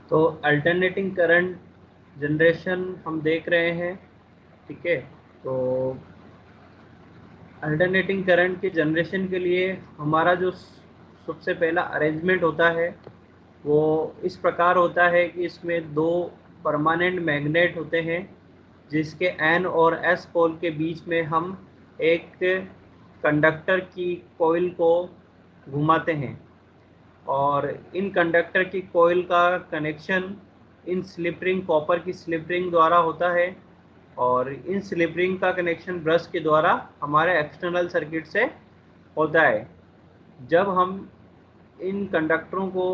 तो alternating current generation हम देख रहे हैं, ठीक है। तो अल्टरनेटिंग करंट के जनरेशन के लिए हमारा जो सबसे पहला अरेंजमेंट होता है वो इस प्रकार होता है कि इसमें दो परमानेंट मैग्नेट होते हैं, जिसके एन और एस पोल के बीच में हम एक कंडक्टर की कॉइल को घुमाते हैं, और इन कंडक्टर की कॉइल का connection in slip ring, copper की स्लिप रिंग द्वारा होता है, और इन स्लिप रिंग का कनेक्शन ब्रश के द्वारा हमारे एक्सटर्नल सर्किट से होता है। जब हम इन कंडक्टरों को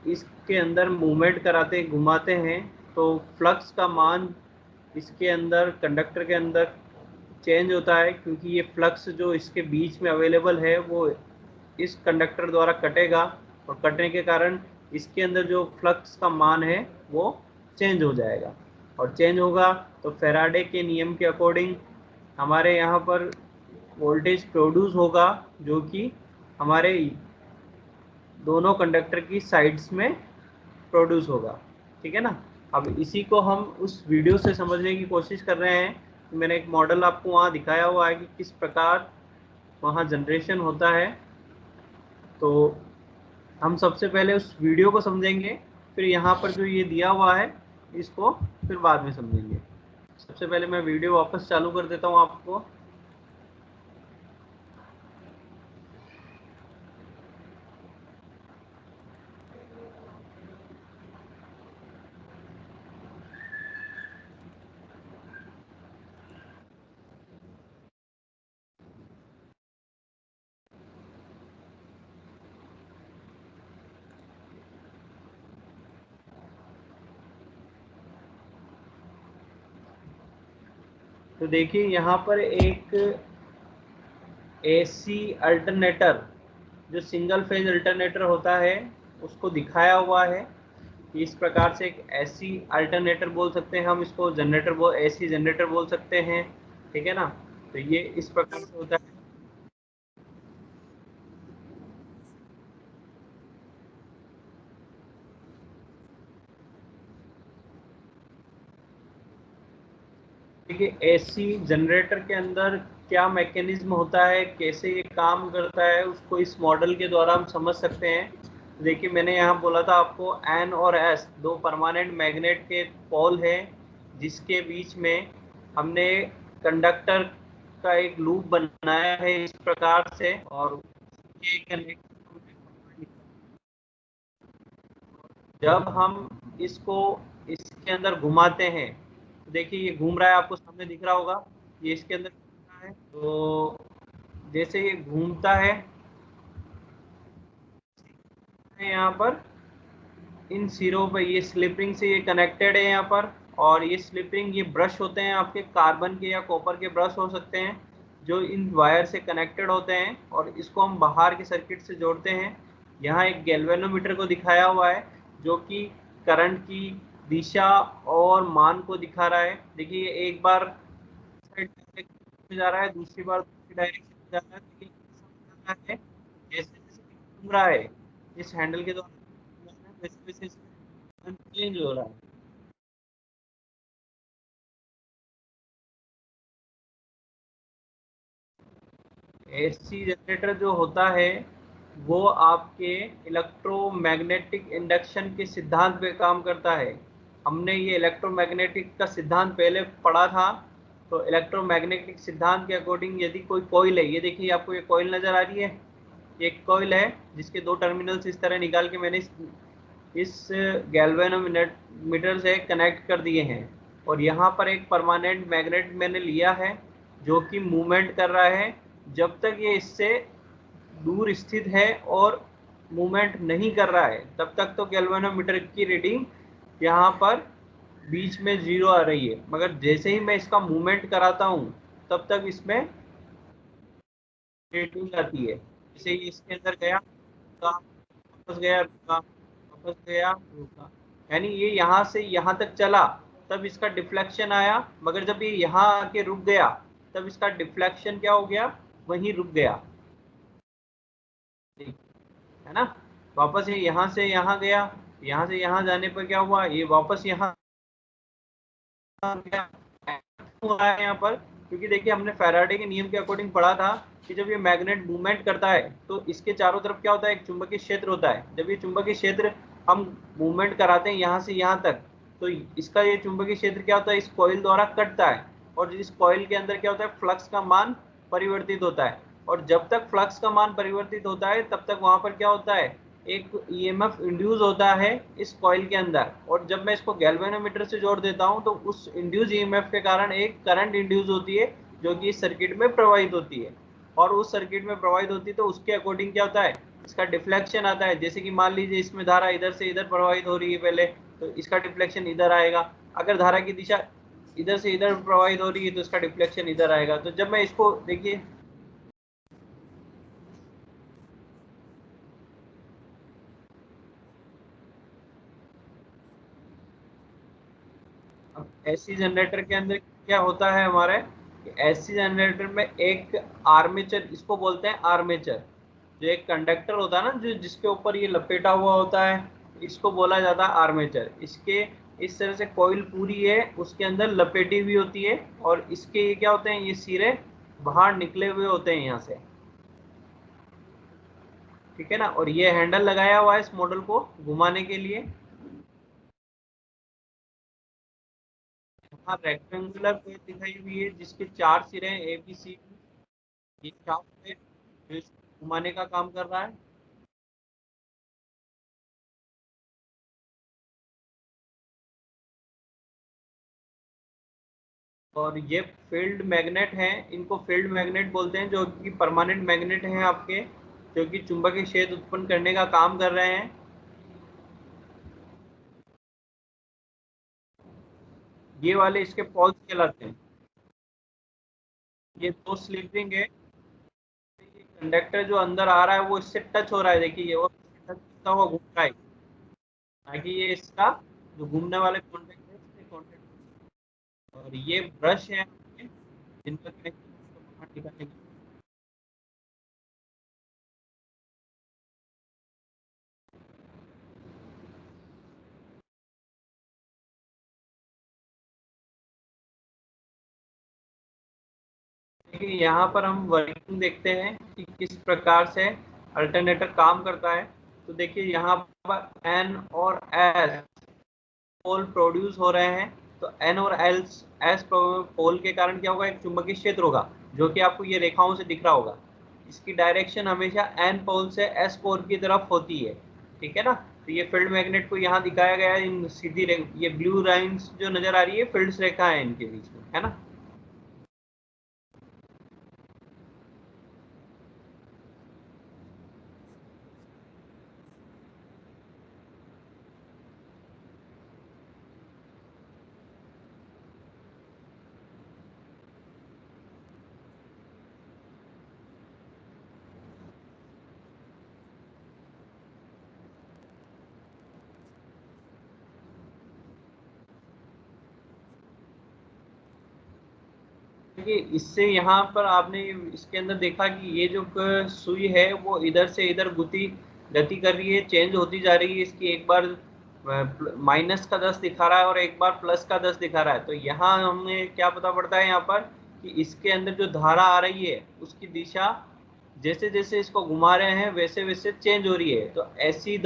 इसके अंदर मूवमेंट कराते घुमाते हैं तो फ्लक्स का मान इसके अंदर, कंडक्टर के अंदर चेंज होता है, क्योंकि ये फ्लक्स जो इसके बीच में अवेलेबल है वो इस कंडक्टर द्वारा कटेगा, और कटने के कारण इसके अंदर जो फ्लक्स का मान है वो चेंज हो जाएगा। और चेंज होगा तो फैराडे के नियम के अकॉर्डिंग हमारे यहाँ पर वोल्टेज प्रोड्यूस होगा, जो कि हमारे दोनों कंडक्टर की साइड्स में प्रोड्यूस होगा, ठीक है ना। अब इसी को हम उस वीडियो से समझने की कोशिश कर रहे हैं। मैंने एक मॉडल आपको वहाँ दिखाया हुआ है कि किस प्रकार वहाँ जनरेशन होता है। तो हम सबसे पहले उस वीडियो को समझेंगे, फिर यहाँ पर जो ये दिया हुआ है इसको फिर बाद में समझेंगे। सबसे पहले मैं वीडियो वापस चालू कर देता हूँ आपको। तो देखिए यहाँ पर एक एसी अल्टरनेटर, जो सिंगल फेज अल्टरनेटर होता है, उसको दिखाया हुआ है कि इस प्रकार से एक एसी अल्टरनेटर बोल सकते हैं हम इसको, जनरेटर एसी जनरेटर बोल सकते हैं, ठीक है ना। तो ये इस प्रकार से होता है। देखिए एसी जनरेटर के अंदर क्या मैकेनिज्म होता है, कैसे ये काम करता है, उसको इस मॉडल के द्वारा हम समझ सकते हैं। देखिए मैंने यहाँ बोला था आपको एन और एस दो परमानेंट मैग्नेट के पोल है, जिसके बीच में हमने कंडक्टर का एक लूप बनाया है इस प्रकार से, और ये कनेक्ट, जब हम इसको इसके अंदर घुमाते हैं तो देखिए ये घूम रहा है, आपको सामने दिख रहा होगा, ये इसके अंदर घूम रहा है। तो जैसे ये घूमता है यहाँ पर इन सिरों पर, ये स्लिप रिंग से ये कनेक्टेड है यहाँ पर, और ये स्लिप रिंग, ये ब्रश होते हैं आपके कार्बन के या कॉपर के ब्रश हो सकते हैं, जो इन वायर से कनेक्टेड होते हैं, और इसको हम बाहर के सर्किट से जोड़ते हैं। यहाँ एक गैल्वेनोमीटर को दिखाया हुआ है जो कि करंट की दिशा और मान को दिखा रहा है। देखिए एक बार में जा रहा है, दूसरी बार दूसरी डायरेक्शन में जा रहा है, तो ये समझ रहा है जैसे जैसे घूम रहा है इस हैंडल के द्वारा, वैसे वैसे इसमें चेंज हो रहा है। एसी जनरेटर जो होता है वो आपके इलेक्ट्रोमैग्नेटिक इंडक्शन के सिद्धांत पे काम करता है। हमने ये इलेक्ट्रोमैग्नेटिक का सिद्धांत पहले पढ़ा था। तो इलेक्ट्रोमैग्नेटिक सिद्धांत के अकॉर्डिंग यदि कोई कॉइल है, ये देखिए आपको ये कॉइल नजर आ रही है, ये एक कॉइल है जिसके दो टर्मिनल्स इस तरह निकाल के मैंने इस गैल्वेनोमीटर से कनेक्ट कर दिए हैं, और यहाँ पर एक परमानेंट मैग्नेट मैंने लिया है जो कि मूवमेंट कर रहा है। जब तक ये इससे दूर स्थित है और मूवमेंट नहीं कर रहा है तब तक तो गैल्वेनोमीटर की रीडिंग यहाँ पर बीच में जीरो आ रही है, मगर जैसे ही मैं इसका मूवमेंट कराता हूँ तब तक इसमें रीडिंग आती है। जैसे ही इसके अंदर गया रुका, वापस गया रुका, वापस गया रुका, यानी ये यहाँ से यहाँ तक चला तब इसका डिफ्लेक्शन आया, मगर जब ये यहाँ आके रुक गया तब इसका डिफ्लेक्शन क्या हो गया, वहीं रुक गया, है ना। वापस ये यहाँ से यहाँ गया यहाँ से यहाँ जाने पर क्या हुआ, ये वापस यहाँ क्या हुआ है यहाँ पर, क्योंकि देखिए हमने फैराडे के नियम के अकॉर्डिंग पढ़ा था कि जब ये मैग्नेट मूवमेंट करता है तो इसके चारों तरफ क्या होता है, एक चुंबकीय क्षेत्र होता है। जब ये चुंबकीय क्षेत्र हम मूवमेंट कराते हैं यहाँ से यहाँ तक, तो इसका ये चुंबकीय क्षेत्र क्या होता है, इस कॉइल द्वारा कटता है, और इस कॉइल के अंदर क्या होता है, फ्लक्स का मान परिवर्तित होता है। और जब तक फ्लक्स का मान परिवर्तित होता है तब तक वहां पर क्या होता है, एक ईएमएफ इंड्यूस होता है इस कॉइल के अंदर। और जब मैं इसको गैल्वेनोमीटर से जोड़ देता हूं तो उस इंड्यूस ईएमएफ के कारण एक करंट इंड्यूस होती है जो कि इस सर्किट में प्रवाहित होती है। और उस सर्किट में प्रवाहित होती है तो उसके अकॉर्डिंग क्या होता है, इसका डिफ्लेक्शन आता है। जैसे कि मान लीजिए इसमें धारा इधर से इधर प्रवाहित हो रही है पहले, तो इसका डिफ्लेक्शन इधर आएगा। अगर धारा की दिशा इधर से इधर प्रवाहित हो रही है तो इसका डिफ्लेक्शन इधर आएगा। तो जब मैं इसको देखिए, अब एसी जनरेटर के अंदर क्या होता है हमारे, एसी जनरेटर में एक आर्मेचर, इसको बोलते हैं आर्मेचर, जो एक कंडक्टर होता है ना, जो जिसके ऊपर ये लपेटा हुआ होता है, इसको बोला जाता है आर्मेचर। इसके इस तरह से कॉइल पूरी है उसके अंदर लपेटी हुई होती है, और इसके ये क्या होते हैं, ये सिरे बाहर निकले हुए होते हैं यहाँ से, ठीक है ना। और ये हैंडल लगाया हुआ है इस मॉडल को घुमाने के लिए। यहाँ रेक्टेंगुलर प्लेट दिखाई हुई है जिसके चार सिरे हैं, ए बी सी डी। ये शाफ्ट है जो इसको घुमाने का काम कर रहा है। और ये फील्ड मैग्नेट हैं, इनको फील्ड मैग्नेट बोलते हैं, जो कि परमानेंट मैग्नेट हैं आपके, जो कि चुंबकीय क्षेत्र उत्पन्न करने का काम कर रहे हैं। ये वाले इसके पोल्स कहलाते हैं। ये दो स्लिप रिंग है। कंडक्टर जो अंदर आ रहा है वो इससे टच हो रहा है, देखिए, और टच होता हुआ घूम रहा है, ताकि ये इसका जो घूमने वाले कॉन्टेक्ट है इससे कॉन्टेक्ट। और ये ब्रश है आपके, जिनका कनेक्शन बाहर निकालने के लिए। यहाँ पर हम वर्किंग देखते हैं कि किस प्रकार से अल्टरनेटर काम करता है। तो देखिए यहाँ पर एन और एस पोल प्रोड्यूस हो रहे हैं। तो एन और एस पोल के कारण क्या होगा, एक चुंबकीय क्षेत्र होगा जो कि आपको ये रेखाओं से दिख रहा होगा। इसकी डायरेक्शन हमेशा एन पोल से एस पोल की तरफ होती है, ठीक है ना। तो ये फील्ड मैग्नेट को यहाँ दिखाया गया है, इन सीधी ये ब्लू लाइंस जो नजर आ रही है फील्ड्स रेखा है इनके बीच में, है ना। देखिए इससे यहाँ पर आपने इसके अंदर देखा कि ये जो सुई है वो इधर से इधर गति गति कर रही है, चेंज होती जा रही है। इसकी एक बार माइनस का 10 दिखा रहा है और एक बार प्लस का 10 दिखा रहा है। तो यहाँ हमें क्या पता पड़ता है यहाँ पर कि इसके अंदर जो धारा आ रही है उसकी दिशा जैसे जैसे इसको घुमा रहे हैं वैसे वैसे चेंज हो रही है। तो ऐसी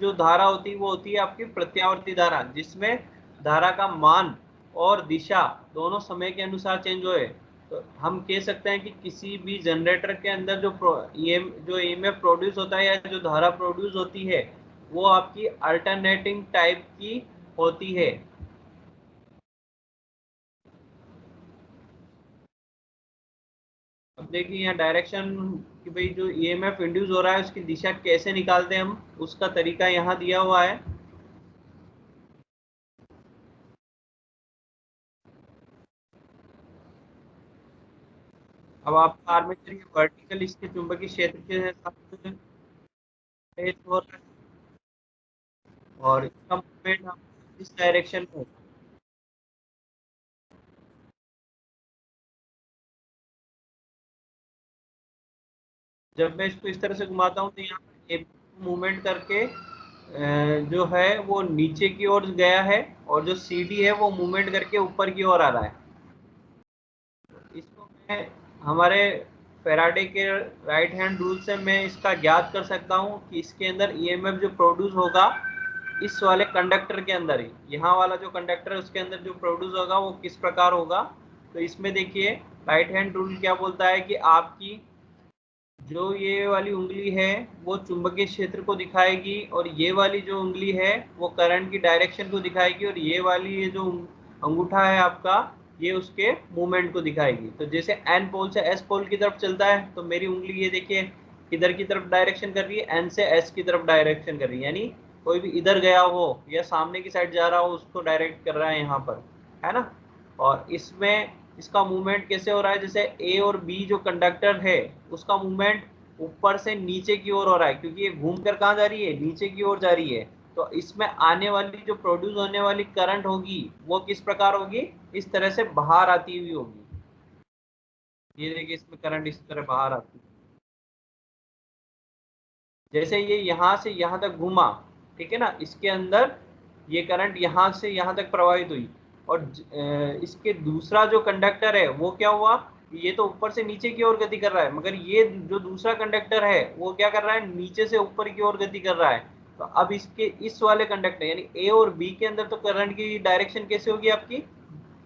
जो धारा होती है वो होती है आपकी प्रत्यावर्ती धारा, जिसमें धारा का मान और दिशा दोनों समय के अनुसार चेंज होए। तो हम कह सकते हैं कि किसी भी जनरेटर के अंदर जो ईएमएफ प्रोड्यूस होता है या जो धारा प्रोड्यूस होती है वो आपकी अल्टरनेटिंग टाइप की होती है। अब देखिए यहाँ डायरेक्शन कि भाई जो ईएमएफ इंड्यूस हो रहा है उसकी दिशा कैसे निकालते हैं हम, उसका तरीका यहाँ दिया हुआ है। अब आपका आर्मेचर ये वर्टिकल इसके चुंबकीय क्षेत्र के साथ रोटेट हो रहा है, और इसका मूवमेंट हम इस डायरेक्शन में होगा। जब मैं इसको इस तरह से घुमाता हूँ तो यहाँ पर मूवमेंट करके जो है वो नीचे की ओर गया है और जो CD है वो मूवमेंट करके ऊपर की ओर आ रहा है। इसको मैं हमारे फेराडे के राइट हैंड रूल से मैं इसका ज्ञात कर सकता हूँ कि इसके अंदर EMF जो प्रोड्यूस होगा इस वाले कंडक्टर के अंदर ही, यहाँ वाला जो कंडक्टर है उसके अंदर जो प्रोड्यूस होगा वो किस प्रकार होगा। तो इसमें देखिए राइट हैंड रूल क्या बोलता है कि आपकी जो ये वाली उंगली है वो चुंबकीय क्षेत्र को दिखाएगी और ये वाली जो उंगली है वो करंट की डायरेक्शन को दिखाएगी और ये वाली ये जो अंगूठा है आपका ये उसके मूवमेंट को दिखाएगी। तो जैसे एन पोल से एस पोल की तरफ चलता है तो मेरी उंगली ये देखिए किधर की तरफ डायरेक्शन कर रही है, एन से एस की तरफ डायरेक्शन कर रही है, यानी कोई भी इधर गया हो या सामने की साइड जा रहा हो उसको डायरेक्ट कर रहा है यहाँ पर, है ना। और इसमें इसका मूवमेंट कैसे हो रहा है, जैसे ए और बी जो कंडक्टर है उसका मूवमेंट ऊपर से नीचे की ओर हो रहा है क्योंकि ये घूम कर कहाँ जा रही है, नीचे की ओर जा रही है। तो इसमें आने वाली जो प्रोड्यूस होने वाली करंट होगी वो किस प्रकार होगी, इस तरह से बाहर आती हुई होगी। ये देखिए इसमें करंट इस तरह बाहर आती है। जैसे ये यहाँ से यहाँ तक घूमा, ठीक है ना, इसके अंदर ये करंट यहाँ से यहाँ तक प्रवाहित हुई और इसके दूसरा जो कंडक्टर है वो क्या हुआ, ये तो ऊपर से नीचे की ओर गति कर रहा है मगर ये जो दूसरा कंडक्टर है वो क्या कर रहा है, नीचे से ऊपर की ओर गति कर रहा है। तो अब इसके इस वाले कंडक्टर यानी ए और बी के अंदर तो करंट की डायरेक्शन कैसे होगी आपकी,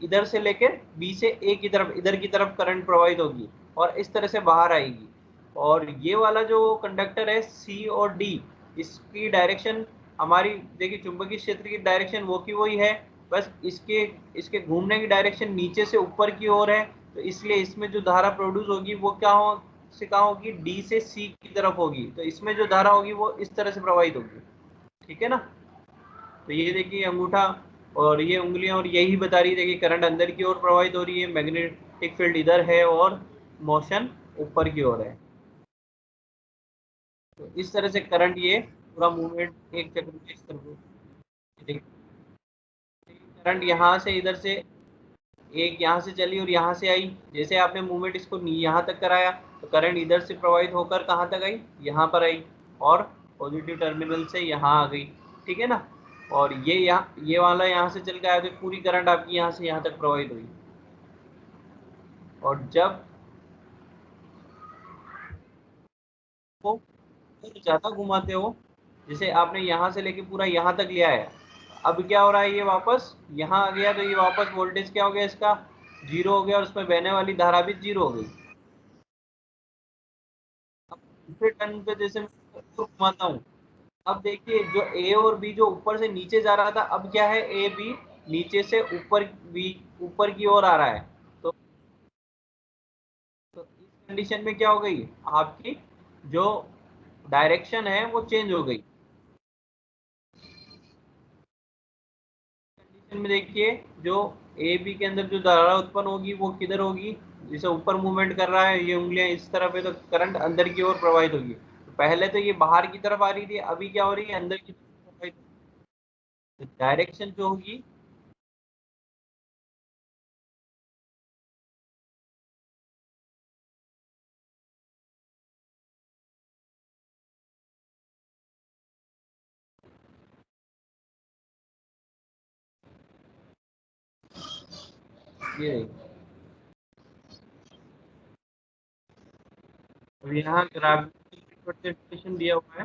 इधर से लेकर बी से ए की तरफ, इधर की तरफ करंट प्रवाहित होगी और इस तरह से बाहर आएगी। और ये वाला जो कंडक्टर है सी और डी, इसकी डायरेक्शन हमारी देखिए चुंबकीय क्षेत्र की डायरेक्शन वो की वही है, बस इसके इसके घूमने की डायरेक्शन नीचे से ऊपर की ओर है। तो इसलिए इसमें जो धारा प्रोड्यूस होगी वो क्या हो से कहाँ होगी, डी से सी की तरफ होगी। तो इसमें जो धारा होगी वो इस तरह से प्रवाहित होगी, ठीक है ना। तो ये देखिए अंगूठा और ये उंगलियां और यही बता रही है कि करंट अंदर की ओर प्रवाहित हो रही है, मैग्नेटिक फील्ड इधर है और मोशन ऊपर की ओर है। तो इस तरह से करंट ये पूरा मूवमेंट एक चक्र में इस तरह देखिए करंट यहाँ से इधर से एक यहाँ से चली और यहाँ से आई, जैसे आपने मूवमेंट इसको यहाँ तक कराया तो करंट इधर से प्रवाहित होकर कहाँ तक आई, यहाँ पर आई और पॉजिटिव टर्मिनल से यहाँ आ गई, ठीक है ना। और ये वाला यहाँ से चल के आया तो पूरी करंट आपकी यहाँ से यहाँ तक प्रवाहित हुई। और जब वो ज़्यादा घुमाते हो, जैसे आपने यहाँ से लेके पूरा यहाँ तक लिया है, अब क्या हो रहा है, ये वापस यहाँ आ गया तो ये वापस वोल्टेज क्या हो गया, इसका जीरो हो गया और उसमें बहने वाली धारा भी जीरो हो गई। अब दूसरे टर्न पे जैसे मैं घुमाता हूँ, अब देखिए जो ए और बी जो ऊपर से नीचे जा रहा था अब क्या है, ए बी नीचे से ऊपर बी ऊपर की ओर आ रहा है। तो, तो इस कंडीशन में क्या हो गई, आपकी जो डायरेक्शन है वो चेंज हो गई। कंडीशन में देखिए जो ए बी के अंदर जो धारा उत्पन्न होगी वो किधर होगी, जैसे ऊपर मूवमेंट कर रहा है ये उंगलियां इस तरफ है तो करंट अंदर की ओर प्रवाहित होगी। तो पहले तो ये बाहर की तरफ आ रही थी, अभी क्या हो रही है, अंदर की तरफ प्रवाहित। तो डायरेक्शन जो होगी ये रहेगी। और यहाँ ग्रेविटी रिप्रेजेंटेशन दिया हुआ है,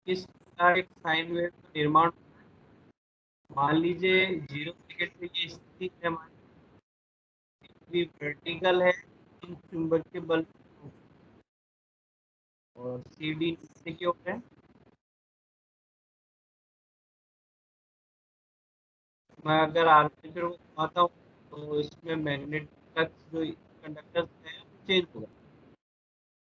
किस प्रकार एक साइन वेव का निर्माण। मान लीजिए 0 सेकेंड पे ये स्थिति है हमारी, वर्टिकल है चुंबकीय बल और सी डी नीचे की ओर है। मैं अगर आर्मेचर को घुमाता हूँ तो इसमें मैग्नेटिक फ्लक्स जो कंडक्टर है वो चेंज होगा।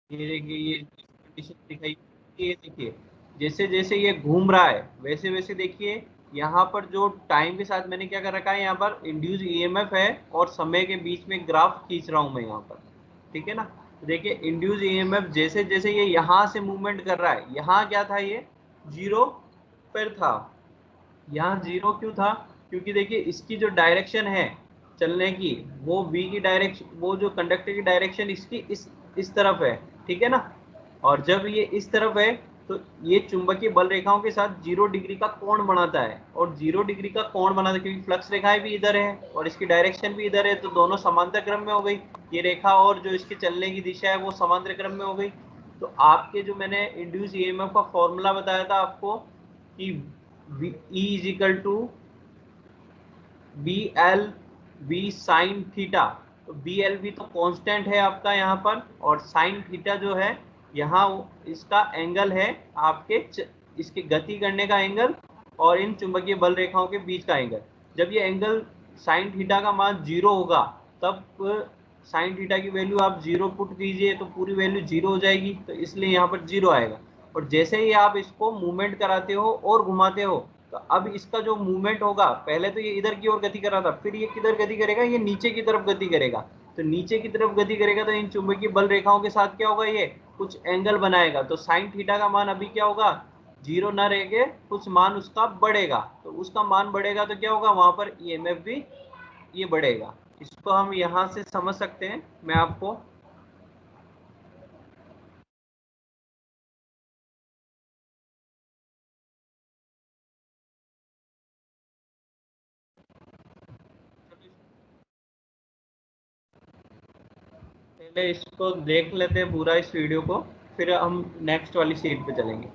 ये देखिए ये कंडीशन दिखाई, ये देखिए जैसे जैसे ये घूम रहा है वैसे वैसे देखिए यहाँ पर जो टाइम के साथ मैंने क्या कर रखा है, यहाँ पर इंड्यूस ईएमएफ है और समय के बीच में ग्राफ खींच रहा हूँ मैं यहाँ पर, ठीक है ना। तो देखिए इंड्यूस ईएमएफ जैसे जैसे ये यहाँ से मूवमेंट कर रहा है, यहाँ क्या था, ये जीरो पर था। यहाँ जीरो क्यों था, क्योंकि देखिए इसकी जो डायरेक्शन है चलने की वो बी की डायरेक्शन, वो जो कंडक्टर की डायरेक्शन इसकी इस तरफ है, ठीक है ना। और जब ये इस तरफ है तो ये चुंबकीय बल रेखाओं के साथ 0 डिग्री का कोण बनाता है, और 0 डिग्री का कोण बनाता है क्योंकि फ्लक्स रेखाएं भी इधर है और इसकी डायरेक्शन भी इधर है, तो दोनों समांतर क्रम में हो गई। ये रेखा और जो इसके चलने की दिशा है वो समांतर क्रम में हो गई। तो आपके जो मैंने इंड्यूस ईएमएफ का फॉर्मूला बताया था आपको कि E is equal to B L V sine theta. तो बी एल वी तो कांस्टेंट है आपका यहाँ पर, और साइन थीटा जो है यहाँ इसका एंगल है आपके इसके गति करने का एंगल और इन चुंबकीय बल रेखाओं के बीच का एंगल। जब ये एंगल साइन थीटा का मान 0 होगा तब साइन थीटा की वैल्यू आप 0 पुट कीजिए तो पूरी वैल्यू 0 हो जाएगी, तो इसलिए यहाँ पर 0 आएगा। और जैसे ही आप इसको मूवमेंट कराते हो और घुमाते हो तो अब इसका जो मूवमेंट होगा, पहले तो ये इधर की ओर गति कर रहा था, फिर ये किधर गति करेगा, ये नीचे की तरफ गति करेगा। तो नीचे की तरफ गति करेगा तो इन चुंबकीय बल रेखाओं के साथ क्या होगा, ये कुछ एंगल बनाएगा। तो साइन थीटा का मान अभी क्या होगा, 0 ना रह के कुछ मान उसका बढ़ेगा। तो उसका मान बढ़ेगा तो क्या होगा, वहां पर ईएमएफ भी ये बढ़ेगा। इसको हम यहाँ से समझ सकते हैं। मैं आपको पहले इसको देख लेते हैं पूरा इस वीडियो को, फिर हम नेक्स्ट वाली सीट पे चलेंगे।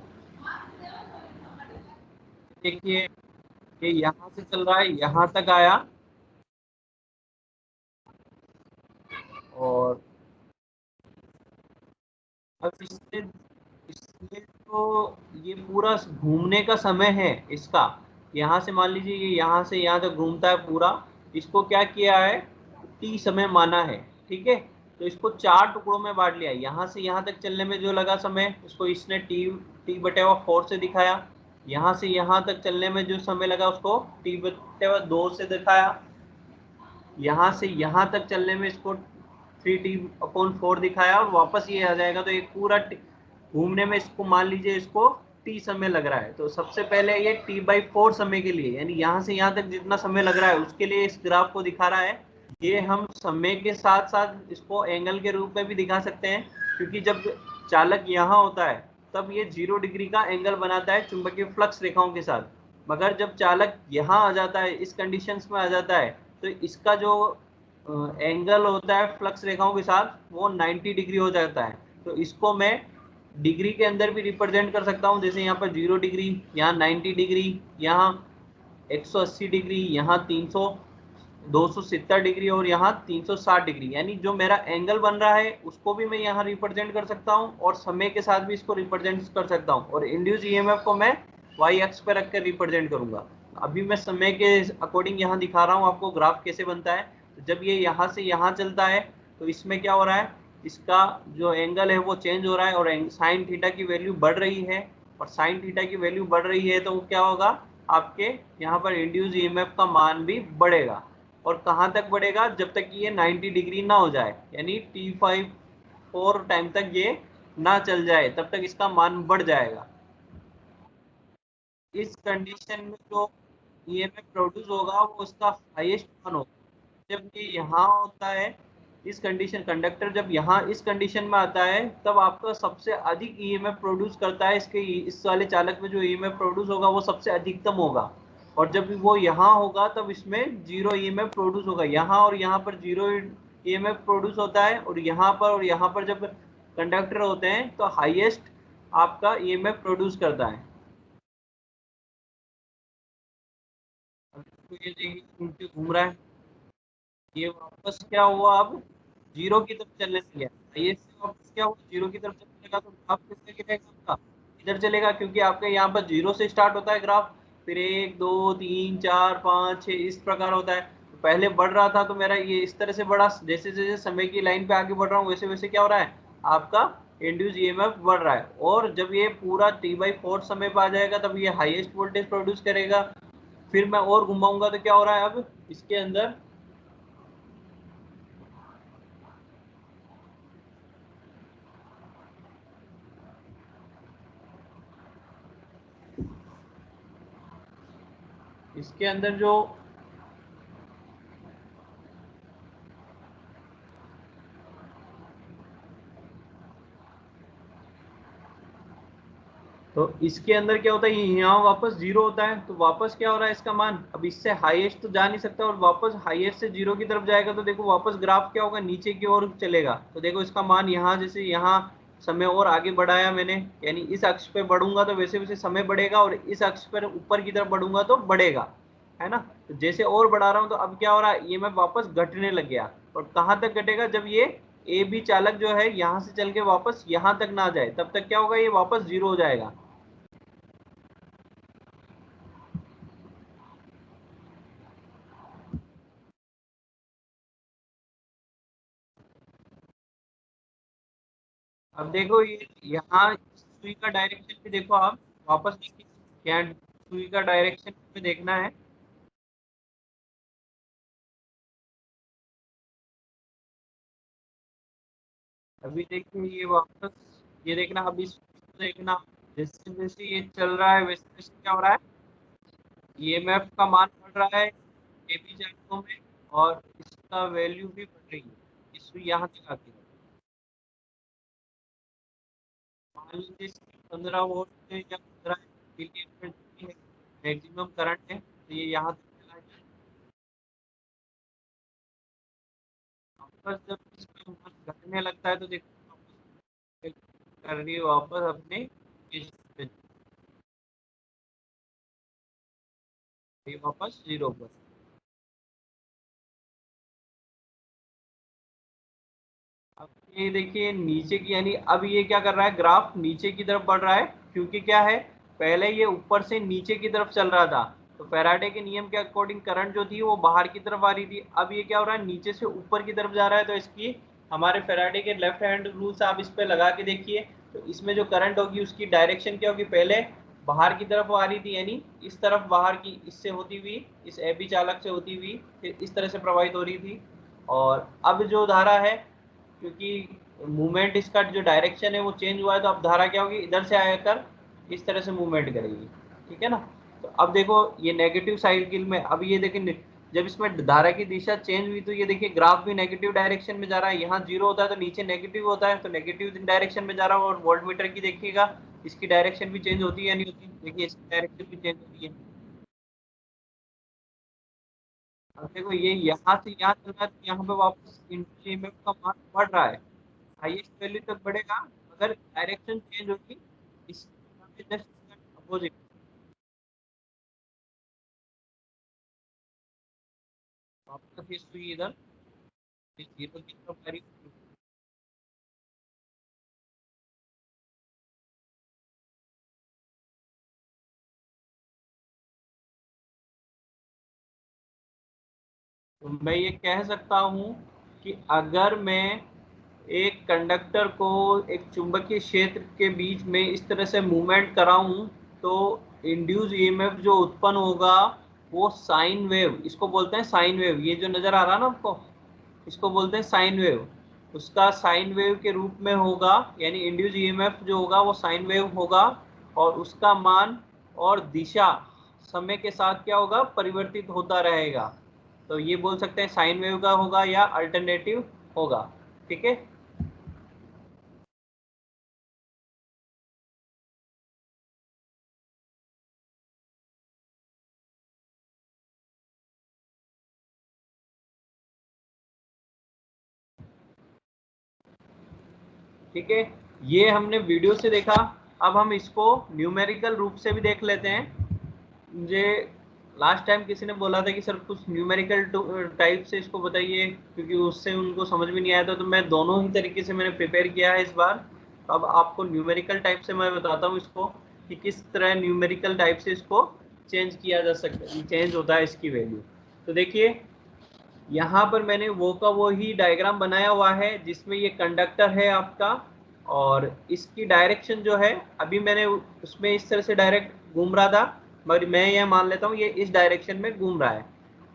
देखिए ये यहाँ से चल रहा है, यहाँ तक आया, और अब इसमें तो ये पूरा घूमने का समय है इसका। यहाँ से मान लीजिए ये यहाँ से यहाँ तक घूमता है पूरा, इसको क्या किया है, टी समय माना है, ठीक है। तो इसको 4 टुकड़ों में बांट लिया। यहाँ से यहाँ तक चलने में जो लगा समय उसको इसने टी टी बटे 4 से दिखाया। यहाँ से यहाँ तक चलने में जो समय लगा उसको टी बटे 2 से दिखाया। यहाँ से यहाँ तक चलने में इसको 3t/4 दिखाया, और वापस ये आ जाएगा। तो एक पूरा घूमने में इसको मान लीजिए इसको t समय लग रहा है। तो सबसे पहले ये t/4 समय के लिए, यानी यहाँ से यहाँ तक जितना समय लग रहा है उसके लिए इस ग्राफ को दिखा रहा है। ये हम समय के साथ साथ इसको एंगल के रूप में भी दिखा सकते हैं, क्योंकि जब चालक यहाँ होता है तब ये 0 डिग्री का एंगल बनाता है चुंबकीय फ्लक्स रेखाओं के साथ। मगर जब चालक यहाँ आ जाता है, इस कंडीशंस में आ जाता है, तो इसका जो एंगल होता है फ्लक्स रेखाओं के साथ वो 90 डिग्री हो जाता है। तो इसको मैं डिग्री के अंदर भी रिप्रेजेंट कर सकता हूँ, जैसे यहाँ पर 0 डिग्री, यहाँ 90 डिग्री, यहाँ 180 डिग्री, यहाँ 270 डिग्री, और यहाँ 360 डिग्री। यानी जो मेरा एंगल बन रहा है उसको भी मैं यहाँ रिप्रेजेंट कर सकता हूँ, और समय के साथ भी इसको रिप्रेजेंट कर सकता हूँ। और इंड्यूस ईएमएफ को मैं वाई एक्स पे रख कर रिप्रेजेंट करूंगा। अभी मैं समय के अकॉर्डिंग यहाँ दिखा रहा हूँ आपको ग्राफ कैसे बनता है। तो जब ये यहाँ से यहाँ चलता है तो इसमें क्या हो रहा है, इसका जो एंगल है वो चेंज हो रहा है, और साइन थीटा की वैल्यू बढ़ रही है। और साइन थीटा की वैल्यू बढ़ रही है तो क्या होगा, आपके यहाँ पर इंड्यूस ईएमएफ का मान भी बढ़ेगा। और कहाँ तक बढ़ेगा, जब तक कि ये 90 डिग्री ना हो जाए, यानी T/4 टाइम तक ये ना चल जाए तब तक इसका मान बढ़ जाएगा। इस कंडीशन में जो ईएमएफ प्रोड्यूस होगा वो उसका हाईएस्ट मान होगा जब ये यहाँ होता है। इस कंडीशन कंडक्टर जब यहाँ इस कंडीशन में आता है तब आपका सबसे अधिक ईएमएफ प्रोड्यूस करता है। इसके इस वाले चालक में जो ईएमएफ प्रोड्यूस होगा वो सबसे अधिकतम होगा। और जब वो यहाँ होगा तब इसमें 0 ईएमएफ प्रोड्यूस होगा। यहाँ और यहाँ पर 0 ईएमएफ प्रोड्यूस होता है, और यहाँ पर जब कंडक्टर होते हैं तो हाईएस्ट आपका ईएमएफ प्रोड्यूस करता है। तो ये देखिए उल्टे घूम रहा है, ये वापस क्या हुआ, अब 0 की तरफ चलने लग गया। ये से वापस क्या हुआ, 0 की तरफ चलने लगा। तो ग्राफ किससे गिरेगा आपका, इधर चलेगा, क्योंकि आपके यहाँ पर 0 से स्टार्ट होता है ग्राफ, फिर 1 2 3 4 5 6 इस प्रकार होता है। तो पहले बढ़ रहा था तो मेरा ये इस तरह से बढ़ा, जैसे जैसे समय की लाइन पे आगे बढ़ रहा हूँ वैसे वैसे क्या हो रहा है, आपका इंड्यूस ईएमएफ बढ़ रहा है। और जब ये पूरा T/4 समय पे आ जाएगा तब ये हाईएस्ट वोल्टेज प्रोड्यूस करेगा। फिर मैं और घुमाऊंगा तो क्या हो रहा है, अब इसके अंदर इसके अंदर जो तो इसके अंदर क्या होता है, यहाँ वापस जीरो होता है, तो वापस क्या हो रहा है इसका मान, अब इससे हाईएस्ट तो जा नहीं सकता, और वापस हाईएस्ट से जीरो की तरफ जाएगा तो देखो वापस ग्राफ क्या होगा, नीचे की ओर चलेगा। तो देखो इसका मान यहाँ, जैसे यहाँ समय और आगे बढ़ाया मैंने, यानी इस अक्ष पे बढ़ूंगा तो वैसे वैसे समय बढ़ेगा, और इस अक्ष पर ऊपर की तरफ बढ़ूंगा तो बढ़ेगा, है ना। तो जैसे और बढ़ा रहा हूँ तो अब क्या हो रहा है, ये मैं वापस घटने लग गया। और कहाँ तक घटेगा, जब ये ए बी चालक जो है यहाँ से चल के वापस यहाँ तक ना जाए, तब तक क्या होगा, ये वापस जीरो हो जाएगा। अब देखो ये यहाँ सुई का डायरेक्शन भी देखो आप, वापस देखिए क्या सुई का डायरेक्शन में देखना है। अभी देखिए ये वापस, ये देखना, अभी इसको देखना, जैसे जैसे ये चल रहा है वैसे वैसे क्या हो रहा है, ईएमएफ का मान बढ़ रहा है एबी चालकों में, और इसका वैल्यू भी बढ़ रही है, ये सुई यहाँ तक आती है। मान लीजिए इसकी 15 वोल्ट है या 15 मिली है, मैक्सिमम करंट है, तो ये यहाँ तक चला गया। वापस जब इसका मान घटने लगता है तो देखो वापस कर रही है, वापस अपने इस पे, ये वापस जीरो पर। अब ये देखिए नीचे की, यानी अब ये क्या कर रहा है, ग्राफ नीचे की तरफ बढ़ रहा है, क्योंकि क्या है, पहले ये ऊपर से नीचे की तरफ चल रहा था, तो फैराडे के नियम के अकॉर्डिंग करंट जो थी वो बाहर की तरफ आ रही थी। अब ये क्या हो रहा है, नीचे से ऊपर की तरफ जा रहा है, तो इसकी हमारे फैराडे के लेफ्ट हैंड रूल्स आप इस पे लगा के देखिए, तो इसमें जो करंट होगी उसकी डायरेक्शन क्या होगी, पहले बाहर की तरफ आ रही थी, यानी इस तरफ बाहर की, इससे होती हुई, इस एबी चालक से होती हुई फिर इस तरह से प्रवाहित हो रही थी। और अब जो धारा है, क्योंकि मूवमेंट इसका जो डायरेक्शन है वो चेंज हुआ है, तो अब धारा क्या होगी, इधर से आकर इस तरह से मूवमेंट करेगी, ठीक है ना। तो अब देखो ये नेगेटिव साइकिल में, अब ये देखिए जब इसमें धारा की दिशा चेंज हुई तो ये देखिए ग्राफ भी नेगेटिव डायरेक्शन में जा रहा है, यहाँ जीरो होता है तो नीचे नेगेटिव होता है, तो नेगेटिव डायरेक्शन में जा रहा है। और वोल्ट मीटर की देखिएगा, इसकी डायरेक्शन भी चेंज होती है या नहीं होती, देखिए इसकी डायरेक्शन भी चेंज होती है। अब देखो ये यहाँ से यहाँ चल रहा है, तो यहाँ पे वापस ईएमएफ का मान बढ़ रहा है, हाईएस्ट वैल्यू तक बढ़ेगा, अगर डायरेक्शन चेंज होगी इस जस्ट अपोजिट, वापस ये सुई इधर जीरो की तरफ आ रही है। तो मैं ये कह सकता हूँ कि अगर मैं एक कंडक्टर को एक चुंबकीय क्षेत्र के बीच में इस तरह से मूवमेंट कराऊं, तो इंड्यूस ईएमएफ जो उत्पन्न होगा वो साइन वेव, इसको बोलते हैं साइन वेव, ये जो नजर आ रहा है ना आपको, इसको बोलते हैं साइन वेव, उसका साइन वेव के रूप में होगा, यानी इंड्यूस ईएमएफ जो होगा वो साइन वेव होगा, और उसका मान और दिशा समय के साथ क्या होगा, परिवर्तित होता रहेगा। तो ये बोल सकते हैं साइन वेव का होगा या अल्टरनेटिव होगा, ठीक है। ठीक है, ये हमने वीडियो से देखा, अब हम इसको न्यूमेरिकल रूप से भी देख लेते हैं। मुझे लास्ट टाइम किसी ने बोला था कि सर कुछ न्यूमेरिकल टाइप से इसको बताइए, क्योंकि उससे उनको समझ में नहीं आया था, तो मैं दोनों ही तरीके से मैंने प्रिपेयर किया है इस बार। तो अब आपको न्यूमेरिकल टाइप से मैं बताता हूँ इसको, कि किस तरह न्यूमेरिकल टाइप से इसको चेंज किया जा सकता है, चेंज होता है इसकी वैल्यू। तो देखिए यहाँ पर मैंने वो का वो ही डायग्राम बनाया हुआ है, जिसमें ये कंडक्टर है आपका, और इसकी डायरेक्शन जो है, अभी मैंने उसमें इस तरह से डायरेक्ट घूम रहा था, मगर मैं यह मान लेता हूँ ये इस डायरेक्शन में घूम रहा है।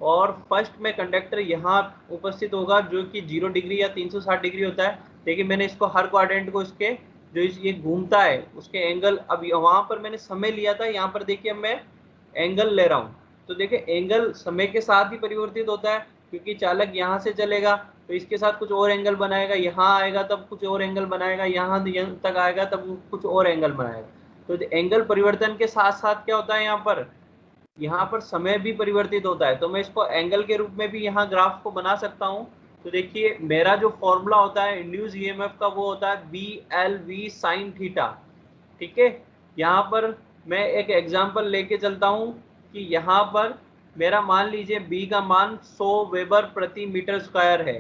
और फर्स्ट में कंडक्टर यहाँ उपस्थित होगा, जो कि 0 डिग्री या 360 डिग्री होता है। देखिए मैंने इसको हर क्वाड्रेंट को इसके जो ये घूमता है उसके एंगल, अब वहां पर मैंने समय लिया था, यहाँ पर देखिए मैं एंगल ले रहा हूँ। तो देखिए एंगल समय के साथ ही परिवर्तित होता है, क्योंकि चालक यहाँ से चलेगा तो इसके साथ कुछ और एंगल बनाएगा, यहाँ आएगा तब कुछ और एंगल बनाएगा, यहाँ तक आएगा तब कुछ और एंगल बनाएगा। तो एंगल परिवर्तन के साथ साथ क्या होता है यहाँ पर समय भी परिवर्तित होता है। तो मैं इसको एंगल के रूप में भी यहाँ ग्राफ को बना सकता हूँ। तो देखिए मेरा जो फॉर्मूला होता है इंड्यूस ईएमएफ का वो होता है B L V sine theta. ठीक है, यहाँ पर मैं एक एग्जांपल लेके चलता हूँ कि यहाँ पर मेरा मान लीजिए बी का मान 100 वेबर प्रति मीटर स्क्वायर है।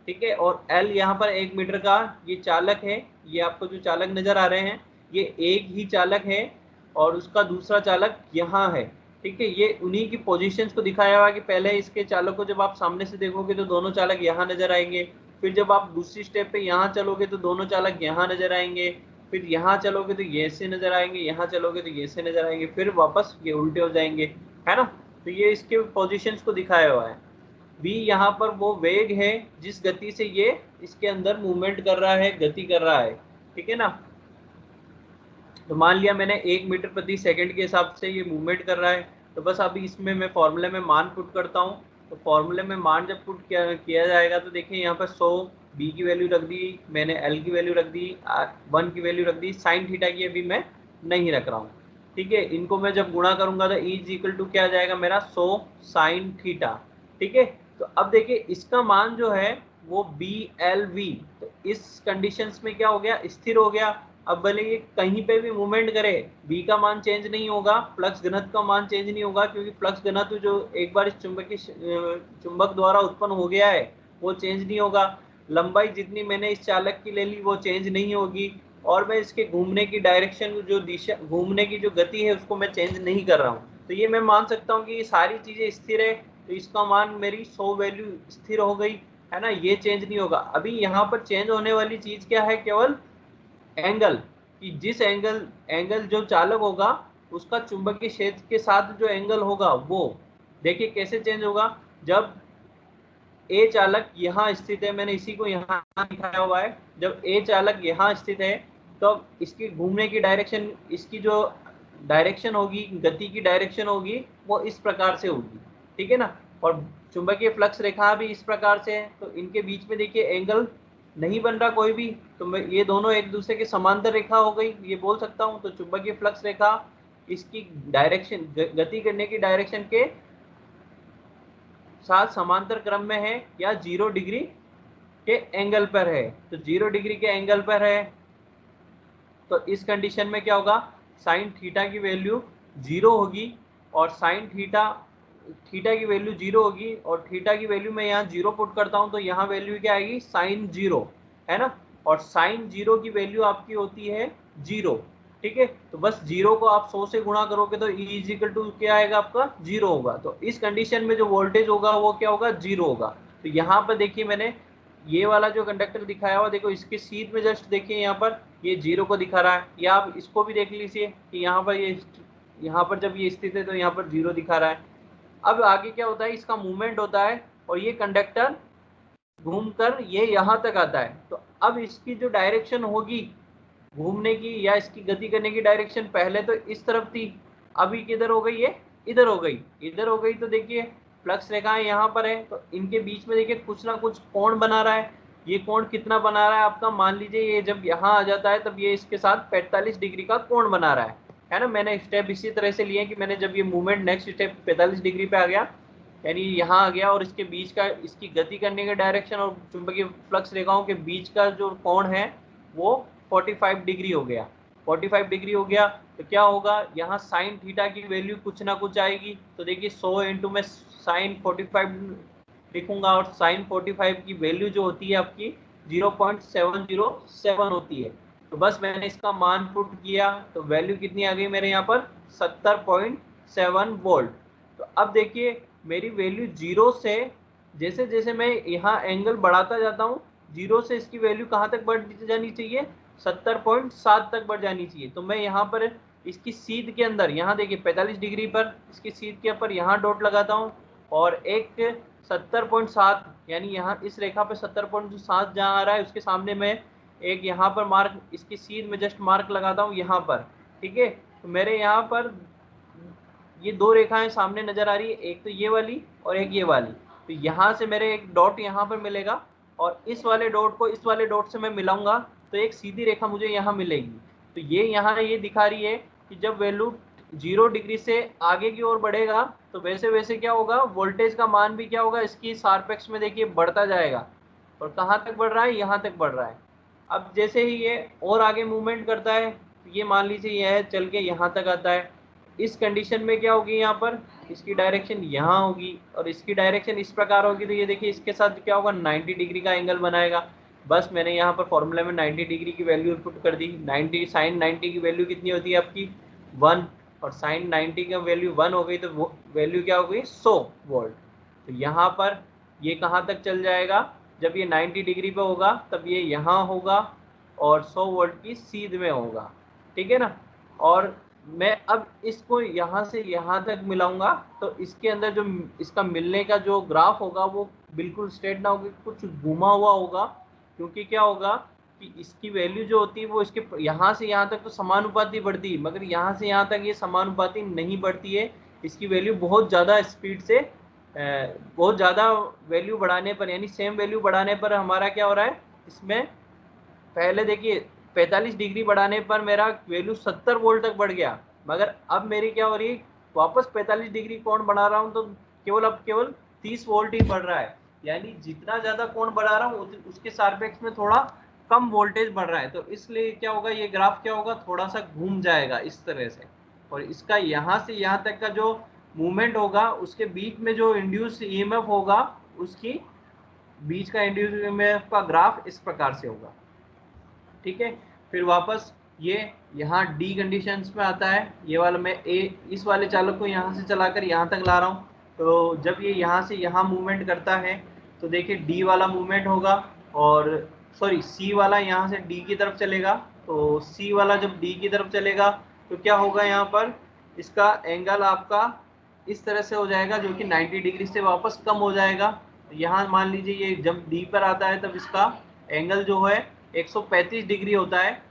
ठीक है, और एल यहाँ पर 1 मीटर का ये चालक है। ये आपको जो चालक नजर आ रहे हैं ये एक ही चालक है और उसका दूसरा चालक यहाँ है। ठीक है, ये उन्हीं की पोजीशंस को दिखाया हुआ कि पहले इसके चालक को जब आप सामने से देखोगे तो दोनों चालक यहाँ नजर आएंगे, फिर जब आप दूसरी स्टेप पे यहाँ चलोगे तो दोनों चालक यहाँ नजर आएंगे, फिर यहाँ चलोगे तो ये से नजर आएंगे, यहाँ चलोगे तो ये से नजर आएंगे, फिर वापस ये उल्टे हो जाएंगे, है ना। तो ये इसके पोजीशंस को दिखाया हुआ है। v यहाँ पर वो वेग है जिस गति से ये इसके अंदर मूवमेंट कर रहा है, गति कर रहा है। ठीक है ना। तो मान लिया मैंने 1 मीटर प्रति सेकंड के हिसाब से ये मूवमेंट कर रहा है। तो बस अभी इसमें मैं फॉर्मूले में मान पुट करता हूँ। तो फॉर्मूले में मान जब पुट किया जाएगा तो देखिए यहाँ पर 100 बी की वैल्यू रख दी मैंने, एल की वैल्यू रख दी, 1 की वैल्यू रख दी, साइन थीटा की अभी मैं नहीं रख रहा हूँ। ठीक है, इनको मैं जब गुणा करूंगा तो ई इज इक्वल टू क्या आ जाएगा मेरा 100 साइन थीटा। ठीक है, तो अब देखिए इसका मान जो है वो बी एल वी, तो इस कंडीशंस में क्या हो गया, स्थिर हो गया। अब भले ये कहीं पे भी मूवमेंट करे b का मान चेंज नहीं होगा, फ्लक्स घनत्व का मान चेंज नहीं होगा, क्योंकि फ्लक्स घनत्व जो एक बार इस चुंबक द्वारा उत्पन्न हो गया है वो चेंज नहीं होगा। लंबाई जितनी मैंने इस चालक की ले ली वो चेंज नहीं होगी, और मैं इसके घूमने की डायरेक्शन, जो दिशा, घूमने की जो गति है उसको मैं चेंज नहीं कर रहा हूँ। तो ये मैं मान सकता हूँ कि ये सारी चीजें स्थिर है, तो इसका मान मेरी 100 वैल्यू स्थिर हो गई, है ना, ये चेंज नहीं होगा। अभी यहाँ पर चेंज होने वाली चीज क्या है, केवल एंगल, कि जिस एंगल जो चालक होगा उसका चुंबकीय क्षेत्र के साथ जो एंगल होगा वो देखिए कैसे चेंज होगा। जब ए चालक यहाँ स्थित है, मैंने इसी को यहाँ दिखाया हुआ है, जब ए चालक यहाँ स्थित है तो इसकी घूमने की डायरेक्शन, इसकी जो डायरेक्शन होगी, गति की डायरेक्शन होगी वो इस प्रकार से होगी। ठीक है ना, और चुंबकीय फ्लक्स रेखा भी इस प्रकार से है। तो इनके बीच में देखिए एंगल नहीं बन रहा कोई भी, तो ये दोनों एक दूसरे के समांतर रेखा हो गई, ये बोल सकता हूँ। तो चुंबकीय फ्लक्स रेखा इसकी डायरेक्शन, गति करने की डायरेक्शन के साथ समांतर क्रम में है या 0 डिग्री के एंगल पर है। तो 0 डिग्री के एंगल पर है, तो इस कंडीशन में क्या होगा, साइन थीटा की वैल्यू 0 होगी, और साइन थीटा की वैल्यू 0 होगी, और थीटा की वैल्यू मैं यहाँ 0 पुट करता हूँ, तो यहाँ वैल्यू क्या आएगी, साइन 0, है ना। और साइन 0 की वैल्यू आपकी होती है 0। ठीक है, तो बस 0 को आप 100 से गुणा करोगे तो E इक्वल टू क्या आएगा आपका, 0 होगा। तो इस कंडीशन में जो वोल्टेज होगा वो क्या होगा, 0 होगा। तो यहाँ पर देखिए मैंने ये वाला जो कंडक्टर दिखाया हुआ, देखो इसके सीध में जस्ट देखिए यहाँ पर ये 0 को दिखा रहा है, या आप इसको भी देख लीजिए कि यहाँ पर यहाँ पर जब ये स्थित है तो यहाँ पर 0 दिखा रहा है। अब आगे क्या होता है, इसका मूवमेंट होता है और ये कंडक्टर घूमकर ये यहाँ तक आता है। तो अब इसकी जो डायरेक्शन होगी घूमने की या इसकी गति करने की डायरेक्शन, पहले तो इस तरफ थी, अभी किधर हो गई, ये इधर हो गई, इधर हो गई। तो देखिए फ्लक्स रेखाएं यहाँ पर है, तो इनके बीच में देखिए कुछ ना कुछ कोण बना रहा है। ये कोण कितना बना रहा है आपका, मान लीजिए ये जब यहाँ आ जाता है तब ये इसके साथ 45 डिग्री का कोण बना रहा है ना। मैंने स्टेप इसी तरह से लिए कि मैंने जब ये मूवमेंट नेक्स्ट स्टेप 45 डिग्री पे आ गया, यानी यहाँ आ गया, और इसके बीच का, इसकी गति करने का डायरेक्शन और चुंबकीय फ्लक्स रेखाओं के बीच का जो कोण है वो 45 डिग्री हो गया। 45 डिग्री हो गया तो क्या होगा, यहाँ साइन थीटा की वैल्यू कुछ ना कुछ आएगी। तो देखिए 100 इंटू में साइन 45 लिखूंगा, और साइन 45 की वैल्यू जो होती है आपकी 0.707 होती है। तो बस मैंने इसका मान पुट किया तो वैल्यू कितनी आ गई मेरे यहाँ पर, 70.7 वोल्ट। तो अब देखिए मेरी वैल्यू 0 से, जैसे जैसे मैं यहाँ एंगल बढ़ाता जाता हूँ, 0 से इसकी वैल्यू कहाँ तक बढ़ जानी चाहिए, 70.7 तक बढ़ जानी चाहिए। तो मैं यहाँ पर इसकी सीध के अंदर, यहाँ देखिए 45 डिग्री पर इसकी सीध के ऊपर यहाँ डॉट लगाता हूँ, और एक 70.7 यानी यहाँ इस रेखा पे 70.7 जहाँ आ रहा है उसके सामने मैं एक यहाँ पर मार्क, इसकी सीध में जस्ट मार्क लगाता हूँ यहाँ पर। ठीक है, तो मेरे यहाँ पर ये दो रेखाएं सामने नजर आ रही है, एक तो ये वाली और एक ये वाली। तो यहाँ से मेरे एक डॉट यहाँ पर मिलेगा, और इस वाले डॉट को इस वाले डॉट से मैं मिलाऊंगा तो एक सीधी रेखा मुझे यहाँ मिलेगी। तो तो ये यहाँ ये दिखा रही है कि जब वैल्यू 0 डिग्री से आगे की ओर बढ़ेगा तो वैसे वैसे क्या होगा, वोल्टेज का मान भी क्या होगा, इसकी सारपेक्ष में देखिए बढ़ता जाएगा। और कहाँ तक बढ़ रहा है, यहाँ तक बढ़ रहा है। अब जैसे ही ये और आगे मूवमेंट करता है, ये मान लीजिए यह चल के यहाँ तक आता है, इस कंडीशन में क्या होगी, यहाँ पर इसकी डायरेक्शन यहाँ होगी और इसकी डायरेक्शन इस प्रकार होगी। तो ये देखिए इसके साथ क्या होगा, 90 डिग्री का एंगल बनाएगा। बस मैंने यहाँ पर फॉर्मूला में 90 डिग्री की वैल्यू पुट कर दी। 90 साइन 90 की वैल्यू कितनी होती है आपकी 1, और साइन 90 की वैल्यू 1 हो गई तो वो वैल्यू क्या हो गई 100 वोल्ट। तो यहाँ पर ये कहाँ तक चल जाएगा, जब ये 90 डिग्री पे होगा तब ये यहाँ होगा और 100 वोल्ट की सीध में होगा, ठीक है ना। और मैं अब इसको यहाँ से यहाँ तक मिलाऊंगा तो इसके अंदर जो इसका मिलने का जो ग्राफ होगा वो बिल्कुल स्ट्रेट ना होगा, कुछ घुमा हुआ होगा। क्योंकि क्या होगा कि इसकी वैल्यू जो होती है वो इसके यहाँ से यहाँ तक तो समानुपाती बढ़ती है, मगर यहाँ से यहाँ तक ये समानुपाती नहीं बढ़ती है। इसकी वैल्यू बहुत ज़्यादा स्पीड से बहुत ज़्यादा वैल्यू बढ़ाने पर, यानी सेम वैल्यू बढ़ाने पर हमारा क्या हो रहा है इसमें, पहले देखिए 45 डिग्री बढ़ाने पर मेरा वैल्यू 70 वोल्ट तक बढ़ गया, मगर अब मेरी क्या हो रही है, वापस 45 डिग्री कोण बढ़ा रहा हूँ तो केवल अब केवल 30 वोल्ट ही बढ़ रहा है। यानी जितना ज़्यादा कोण बढ़ा रहा हूँ उसके सापेक्ष में थोड़ा कम वोल्टेज बढ़ रहा है। तो इसलिए क्या होगा, ये ग्राफ क्या होगा, थोड़ा सा घूम जाएगा इस तरह से। और इसका यहाँ से यहाँ तक का जो मूवमेंट होगा उसके बीच में जो इंड्यूस ईएमएफ होगा, उसकी बीच का इंड्यूस ईएमएफ का ग्राफ इस प्रकार से होगा, ठीक है। फिर वापस ये यहाँ डी कंडीशंस में आता है। ये वाला मैं इस वाले चालक को यहाँ से चलाकर यहाँ तक ला रहा हूँ। तो जब ये यहाँ से यहाँ मूवमेंट करता है तो देखिए डी वाला मूवमेंट होगा, और सॉरी सी वाला यहाँ से डी की तरफ चलेगा। तो सी वाला जब डी की तरफ चलेगा तो क्या होगा, यहाँ पर इसका एंगल आपका इस तरह से हो जाएगा जो कि 90 डिग्री से वापस कम हो जाएगा। तो यहाँ मान लीजिए ये जब डी पर आता है तब इसका एंगल जो है 135 डिग्री होता है।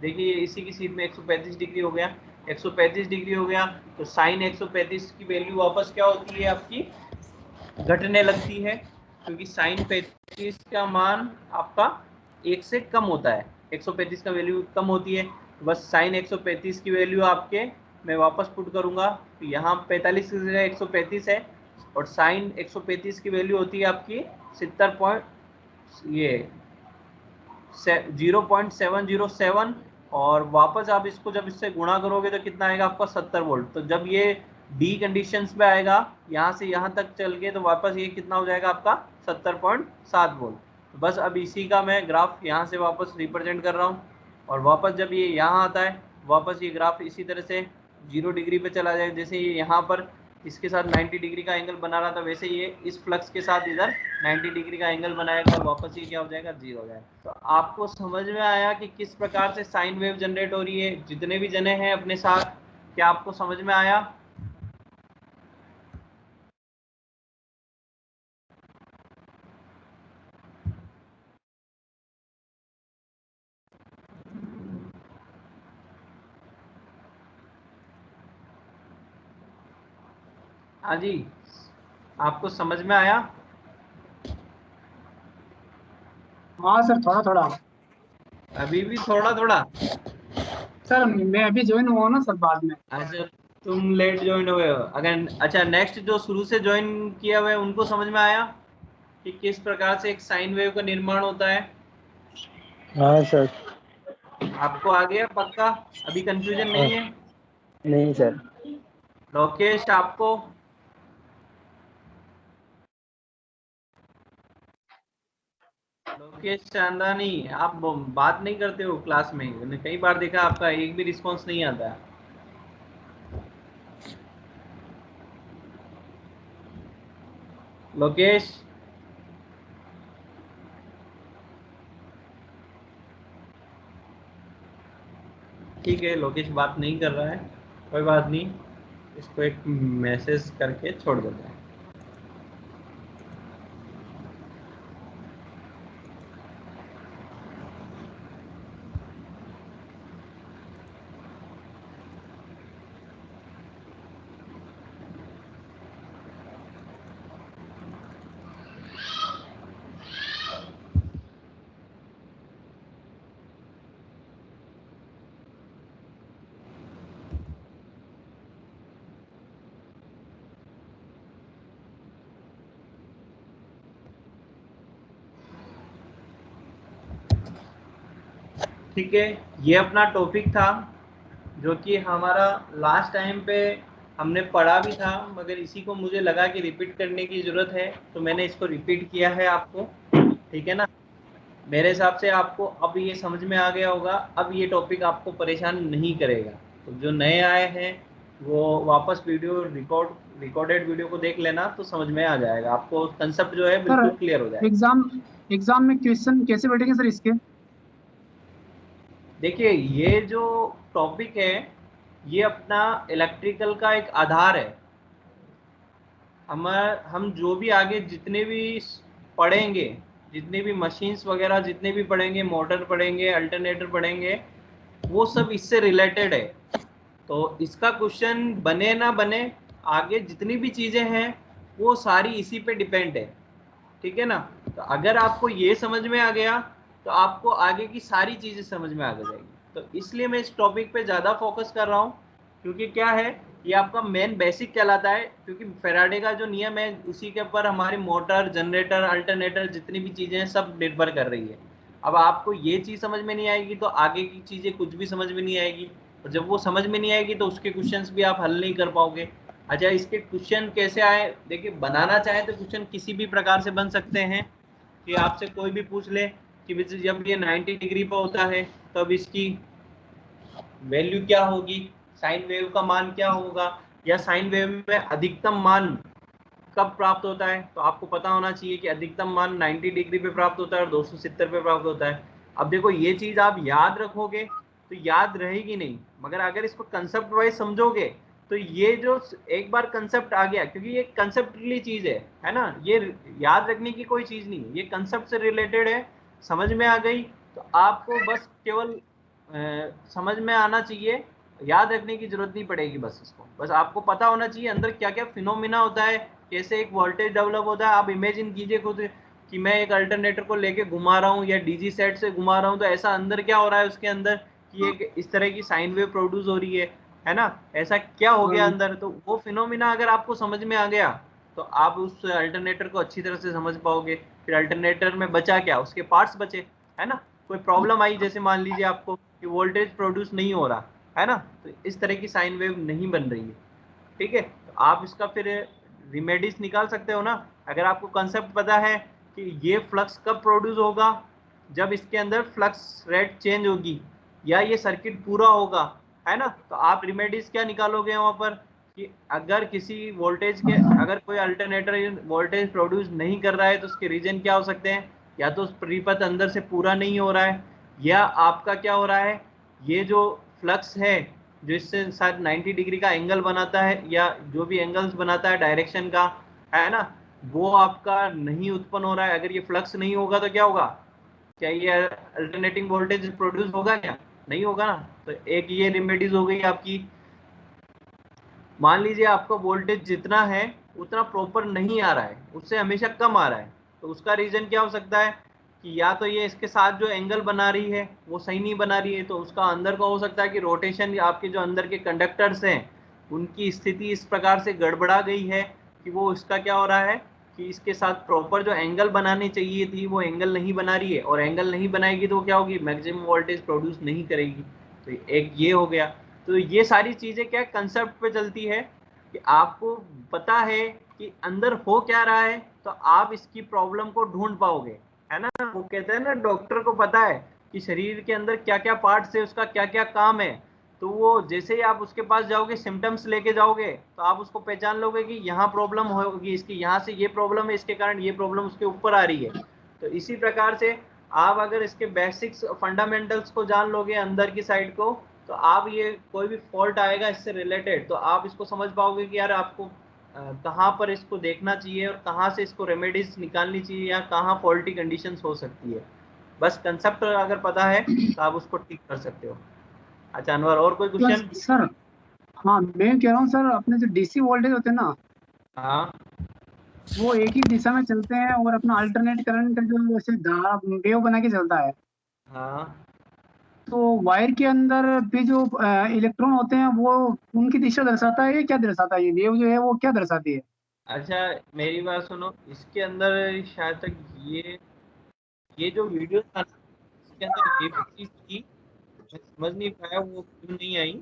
देखिए इसी की सीध में 135 डिग्री हो गया, 135 डिग्री हो गया। तो साइन 135 की वैल्यू वापस क्या होती है आपकी, घटने लगती है, क्योंकि साइन 35 का मान आपका 1 से कम होता है, 135 का वैल्यू कम होती है। बस साइन 135 की वैल्यू आपके मैं वापस पुट करूंगा तो यहाँ 45 की जगह 135 है, और साइन 135 की वैल्यू होती है आपकी 70 पॉइंट ये 0.707, और वापस आप इसको जब इससे गुणा करोगे तो कितना आएगा आपका 70 वोल्ट। तो जब ये डी कंडीशंस में आएगा यहाँ से यहाँ तक चल के तो वापस ये कितना हो जाएगा आपका 70.7 वोल्ट। तो बस अब इसी का मैं ग्राफ यहाँ से वापस रिप्रेजेंट कर रहा हूँ, और वापस जब ये यहाँ आता है वापस ये ग्राफ इसी तरह से 0 डिग्री पे चला जाए। जैसे ये यहाँ पर इसके साथ 90 डिग्री का एंगल बना रहा था, वैसे ये इस फ्लक्स के साथ इधर 90 डिग्री का एंगल बनाएगा और वापस ये क्या हो जाएगा, 0 हो जाएगा। तो आपको समझ में आया कि किस प्रकार से साइन वेव जनरेट हो रही है। जितने भी जने हैं अपने साथ, क्या आपको समझ में आया? हाँ जी, आपको समझ में आया? हाँ सर, थोड़ा थोड़ा। अभी भी थोड़ा थोड़ा? सर मैं अभी ज्वाइन हुआ हूँ ना सर, बाद में। अच्छा, तुम लेट ज्वाइन हुए हो। अगर अच्छा, नेक्स्ट जो शुरू से ज्वाइन किया हुआ है उनको समझ में आया कि किस प्रकार से एक साइन वेव का निर्माण होता है? हाँ सर। आपको आ गया पक्का? अभी कंफ्यूजन नहीं है? नहीं सर। लोकेश आपको? लोकेश चांदानी, आप बात नहीं करते हो क्लास में, मैंने कई बार देखा आपका एक भी रिस्पांस नहीं आता। लोकेश, ठीक है लोकेश बात नहीं कर रहा है, कोई बात नहीं, इसको एक मैसेज करके छोड़ देते हैं। ठीक है, ये अपना टॉपिक था जो कि हमारा लास्ट टाइम पे हमने पढ़ा भी था, मगर इसी को मुझे लगा कि रिपीट करने की ज़रूरत है, तो मैंने इसको रिपीट किया है आपको। ठीक है ना, मेरे हिसाब से आपको अब ये समझ में आ गया होगा। अब ये टॉपिक आपको परेशान नहीं करेगा। तो जो नए आए हैं वो वापस वीडियो रिकॉर्डेड वीडियो को देख लेना, तो समझ में आ जाएगा आपको। कंसेप्ट जो है सर बिल्कुल क्लियर हो जाएगा। एग्जाम एग्जाम में क्वेश्चन कैसे बैठेंगे सर इसके? देखिए, ये जो टॉपिक है ये अपना इलेक्ट्रिकल का एक आधार है। हम जो भी आगे जितने भी पढ़ेंगे, जितने भी मशीन्स वगैरह जितने भी पढ़ेंगे, मोटर पढ़ेंगे, अल्टरनेटर पढ़ेंगे, वो सब इससे रिलेटेड है। तो इसका क्वेश्चन बने ना बने, आगे जितनी भी चीज़ें हैं वो सारी इसी पे डिपेंड है। ठीक है ना, तो अगर आपको ये समझ में आ गया तो आपको आगे की सारी चीज़ें समझ में आ जाएगी। तो इसलिए मैं इस टॉपिक पे ज़्यादा फोकस कर रहा हूँ, क्योंकि क्या है, ये आपका मेन बेसिक कहलाता है। क्योंकि फैराडे का जो नियम है उसी के ऊपर हमारी मोटर, जनरेटर, अल्टरनेटर जितनी भी चीज़ें हैं सब निर्भर कर रही है। अब आपको ये चीज़ समझ में नहीं आएगी तो आगे की चीज़ें कुछ भी समझ में नहीं आएगी, और जब वो समझ में नहीं आएगी तो उसके क्वेश्चंस भी आप हल नहीं कर पाओगे। अच्छा, इसके क्वेश्चन कैसे आए? देखिए, बनाना चाहे तो क्वेश्चन किसी भी प्रकार से बन सकते हैं। कि आपसे कोई भी पूछ ले कि जब ये 90 डिग्री पर होता है तब इसकी वैल्यू क्या होगी, साइन वेव का मान क्या होगा, या साइन वेव में अधिकतम मान कब प्राप्त होता है। तो आपको पता होना चाहिए कि अधिकतम मान 90 डिग्री पे प्राप्त होता है और 270 पे प्राप्त होता है। अब देखो, ये चीज आप याद रखोगे तो याद रहेगी नहीं, मगर अगर इसको कंसेप्ट वाइज समझोगे तो ये जो एक बार कंसेप्ट आ गया, क्योंकि ये कंसेप्टली चीज है ना, ये याद रखने की कोई चीज नहीं, ये कंसेप्ट से रिलेटेड है। समझ में आ गई तो आपको बस केवल समझ में आना चाहिए, याद रखने की जरूरत नहीं पड़ेगी। बस इसको, बस आपको पता होना चाहिए अंदर क्या क्या फिनोमिना होता है, कैसे एक वोल्टेज डेवलप होता है। आप इमेजिन कीजिए खुद कि मैं एक अल्टरनेटर को लेके घुमा रहा हूँ या डीजी सेट से घुमा रहा हूँ, तो ऐसा अंदर क्या हो रहा है उसके अंदर कि एक इस तरह की साइन वेव प्रोड्यूस हो रही है ना, ऐसा क्या हो गया हाँ। अंदर। तो वो फिनोमिना अगर आपको समझ में आ गया तो आप उस अल्टरनेटर को अच्छी तरह से समझ पाओगे। फिर अल्टरनेटर में बचा क्या, उसके पार्ट्स बचे, है ना। कोई प्रॉब्लम आई, जैसे मान लीजिए आपको कि वोल्टेज प्रोड्यूस नहीं हो रहा है ना, तो इस तरह की साइन वेव नहीं बन रही है। ठीक है, तो आप इसका फिर रिमेडीज निकाल सकते हो ना। अगर आपको कंसेप्ट पता है कि ये फ्लक्स कब प्रोड्यूस होगा, जब इसके अंदर फ्लक्स रेट चेंज होगी या ये सर्किट पूरा होगा, है ना, तो आप रिमेडीज क्या निकालोगे वहां पर कि अगर किसी वोल्टेज के, अगर कोई अल्टरनेटर वोल्टेज प्रोड्यूस नहीं कर रहा है तो उसके रीजन क्या हो सकते हैं। या तो परिपथ अंदर से पूरा नहीं हो रहा है, या आपका क्या हो रहा है, ये जो फ्लक्स है जो इससे शायद 90 डिग्री का एंगल बनाता है या जो भी एंगल्स बनाता है डायरेक्शन का, है ना, वो आपका नहीं उत्पन्न हो रहा है। अगर ये फ्लक्स नहीं होगा तो क्या होगा, क्या ये अल्टरनेटिंग वोल्टेज प्रोड्यूस होगा, क्या नहीं होगा ना। तो एक ये रेमेडीज हो गई आपकी। मान लीजिए आपका वोल्टेज जितना है उतना प्रॉपर नहीं आ रहा है, उससे हमेशा कम आ रहा है, तो उसका रीजन क्या हो सकता है कि या तो ये इसके साथ जो एंगल बना रही है वो सही नहीं बना रही है, तो उसका अंदर का हो सकता है कि रोटेशन, आपके जो अंदर के कंडक्टर्स हैं उनकी स्थिति इस प्रकार से गड़बड़ा गई है कि वो इसका क्या हो रहा है कि इसके साथ प्रॉपर जो एंगल बनानी चाहिए थी वो एंगल नहीं बना रही है, और एंगल नहीं बनाएगी तो क्या होगी, मैक्सिमम वोल्टेज प्रोड्यूस नहीं करेगी। तो एक ये हो गया। तो ये सारी चीजें क्या कंसेप्ट पे चलती है कि आपको पता है कि अंदर हो क्या रहा है, तो आप इसकी प्रॉब्लम को ढूंढ पाओगे, है ना। वो कहते हैं ना, डॉक्टर को पता है कि शरीर के अंदर क्या क्या पार्ट्स है, उसका क्या क्या काम है, तो वो जैसे ही आप उसके पास जाओगे, सिम्टम्स लेके जाओगे, तो आप उसको पहचान लोगे कि यहाँ प्रॉब्लम होगी, इसकी यहाँ से ये प्रॉब्लम है, इसके कारण ये प्रॉब्लम उसके ऊपर आ रही है। तो इसी प्रकार से आप अगर इसके बेसिक्स फंडामेंटल्स को जान लोगे अंदर की साइड को, तो आप ये कोई भी फॉल्ट आएगा इससे रिलेटेड तो आप इसको समझ पाओगे कि यार आपको कहाँ पर इसको देखना चाहिए और कहाँ से इसको रेमेडीज निकालनी चाहिए या कहाँ फॉल्टी कंडीशंस हो सकती है। बस कंसेप्ट अगर पता है तो आप उसको ठीक कर सकते हो। अच्छा अनवर, और कोई प्लस क्वेश्चन? सर, हाँ मैं कह रहा हूँ सर, अपने जो डीसी वोल्टेज होते हैं ना, हाँ वो एक ही दिशा में चलते हैं और अपना अल्टरनेट करंट जो वैसे धारा वेव बना के चलता है। हाँ। तो वायर के अंदर भी जो इलेक्ट्रॉन होते हैं वो उनकी दिशा दर्शाता है, ये क्या दर्शाता है, ये वेव जो है वो क्या दर्शाती है? अच्छा, मेरी बात सुनो, इसके अंदर शायद तक ये जो वीडियो था ना, इसके अंदर ये भी चीज थी मैं समझ नहीं पाया वो क्यों नहीं आई।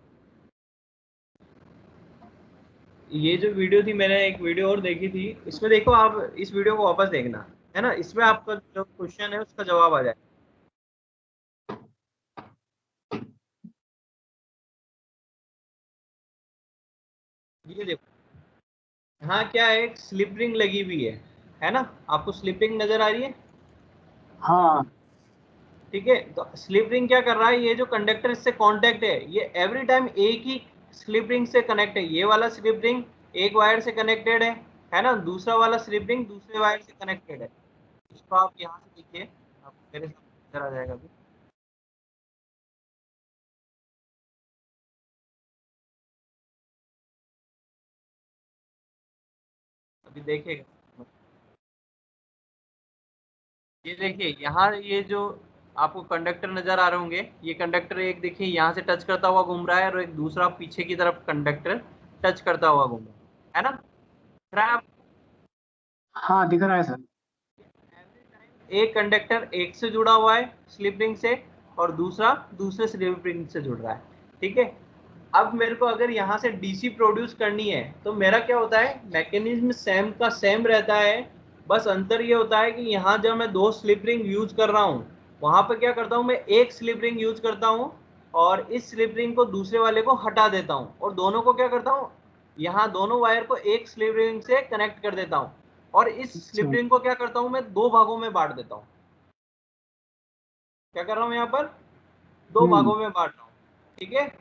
ये जो वीडियो थी, मैंने एक वीडियो और देखी थी, इसमें देखो आप इस वीडियो को वापस देखना, है ना, इसमें आपका जो क्वेश्चन है उसका जवाब आ जाए। ये देखो, हाँ क्या है, एक स्लिप रिंग लगी हुई है ना, आपको स्लिप रिंग नजर आ रही है? हाँ ठीक है, तो स्लिप रिंग क्या कर रहा है, ये जो कंडक्टर इससे कांटेक्ट है ये एवरी टाइम एक ही स्लिप रिंग से कनेक्ट है। ये वाला स्लिप रिंग एक वायर से कनेक्टेड है ना, दूसरा वाला स्लिप रिंग दूसरे वायर से कनेक्टेड है। इसको आप यहाँ से देखिए, आप मेरे सामने नजर आ जाएगा अभी। अभी देखिएगा, ये देखिए यहाँ, ये जो आपको कंडक्टर नजर आ रहे होंगे, ये कंडक्टर एक देखिए यहाँ से टच करता हुआ घूम रहा है, और एक दूसरा पीछे की तरफ कंडक्टर टच करता हुआ घूम रहा है ना, दिख रहा है आपको? हाँ दिख रहा है सर। एक कंडक्टर एक से जुड़ा हुआ है स्लिप रिंग से, और दूसरा दूसरे स्लिप रिंग से जुड़ रहा है। ठीक है, अब मेरे को अगर यहाँ से डीसी प्रोड्यूस करनी है तो मेरा क्या होता है, मैकेनिज्म सेम का सेम रहता है, बस अंतर ये होता है कि यहाँ जब मैं दो स्लिप रिंग यूज कर रहा हूँ, वहां पर क्या करता हूँ, मैं एक स्लिप रिंग यूज करता हूँ और इस स्लिप रिंग को दूसरे वाले को हटा देता हूँ, और दोनों को क्या करता हूँ, यहाँ दोनों वायर को एक स्लिप रिंग से कनेक्ट कर देता हूँ, और इस स्लिप अच्छा। रिंग को क्या करता हूँ, मैं दो भागों में बांट देता हूँ। क्या कर रहा हूँ, यहाँ पर दो हम्म। भागों में बांट रहा हूँ। ठीक है,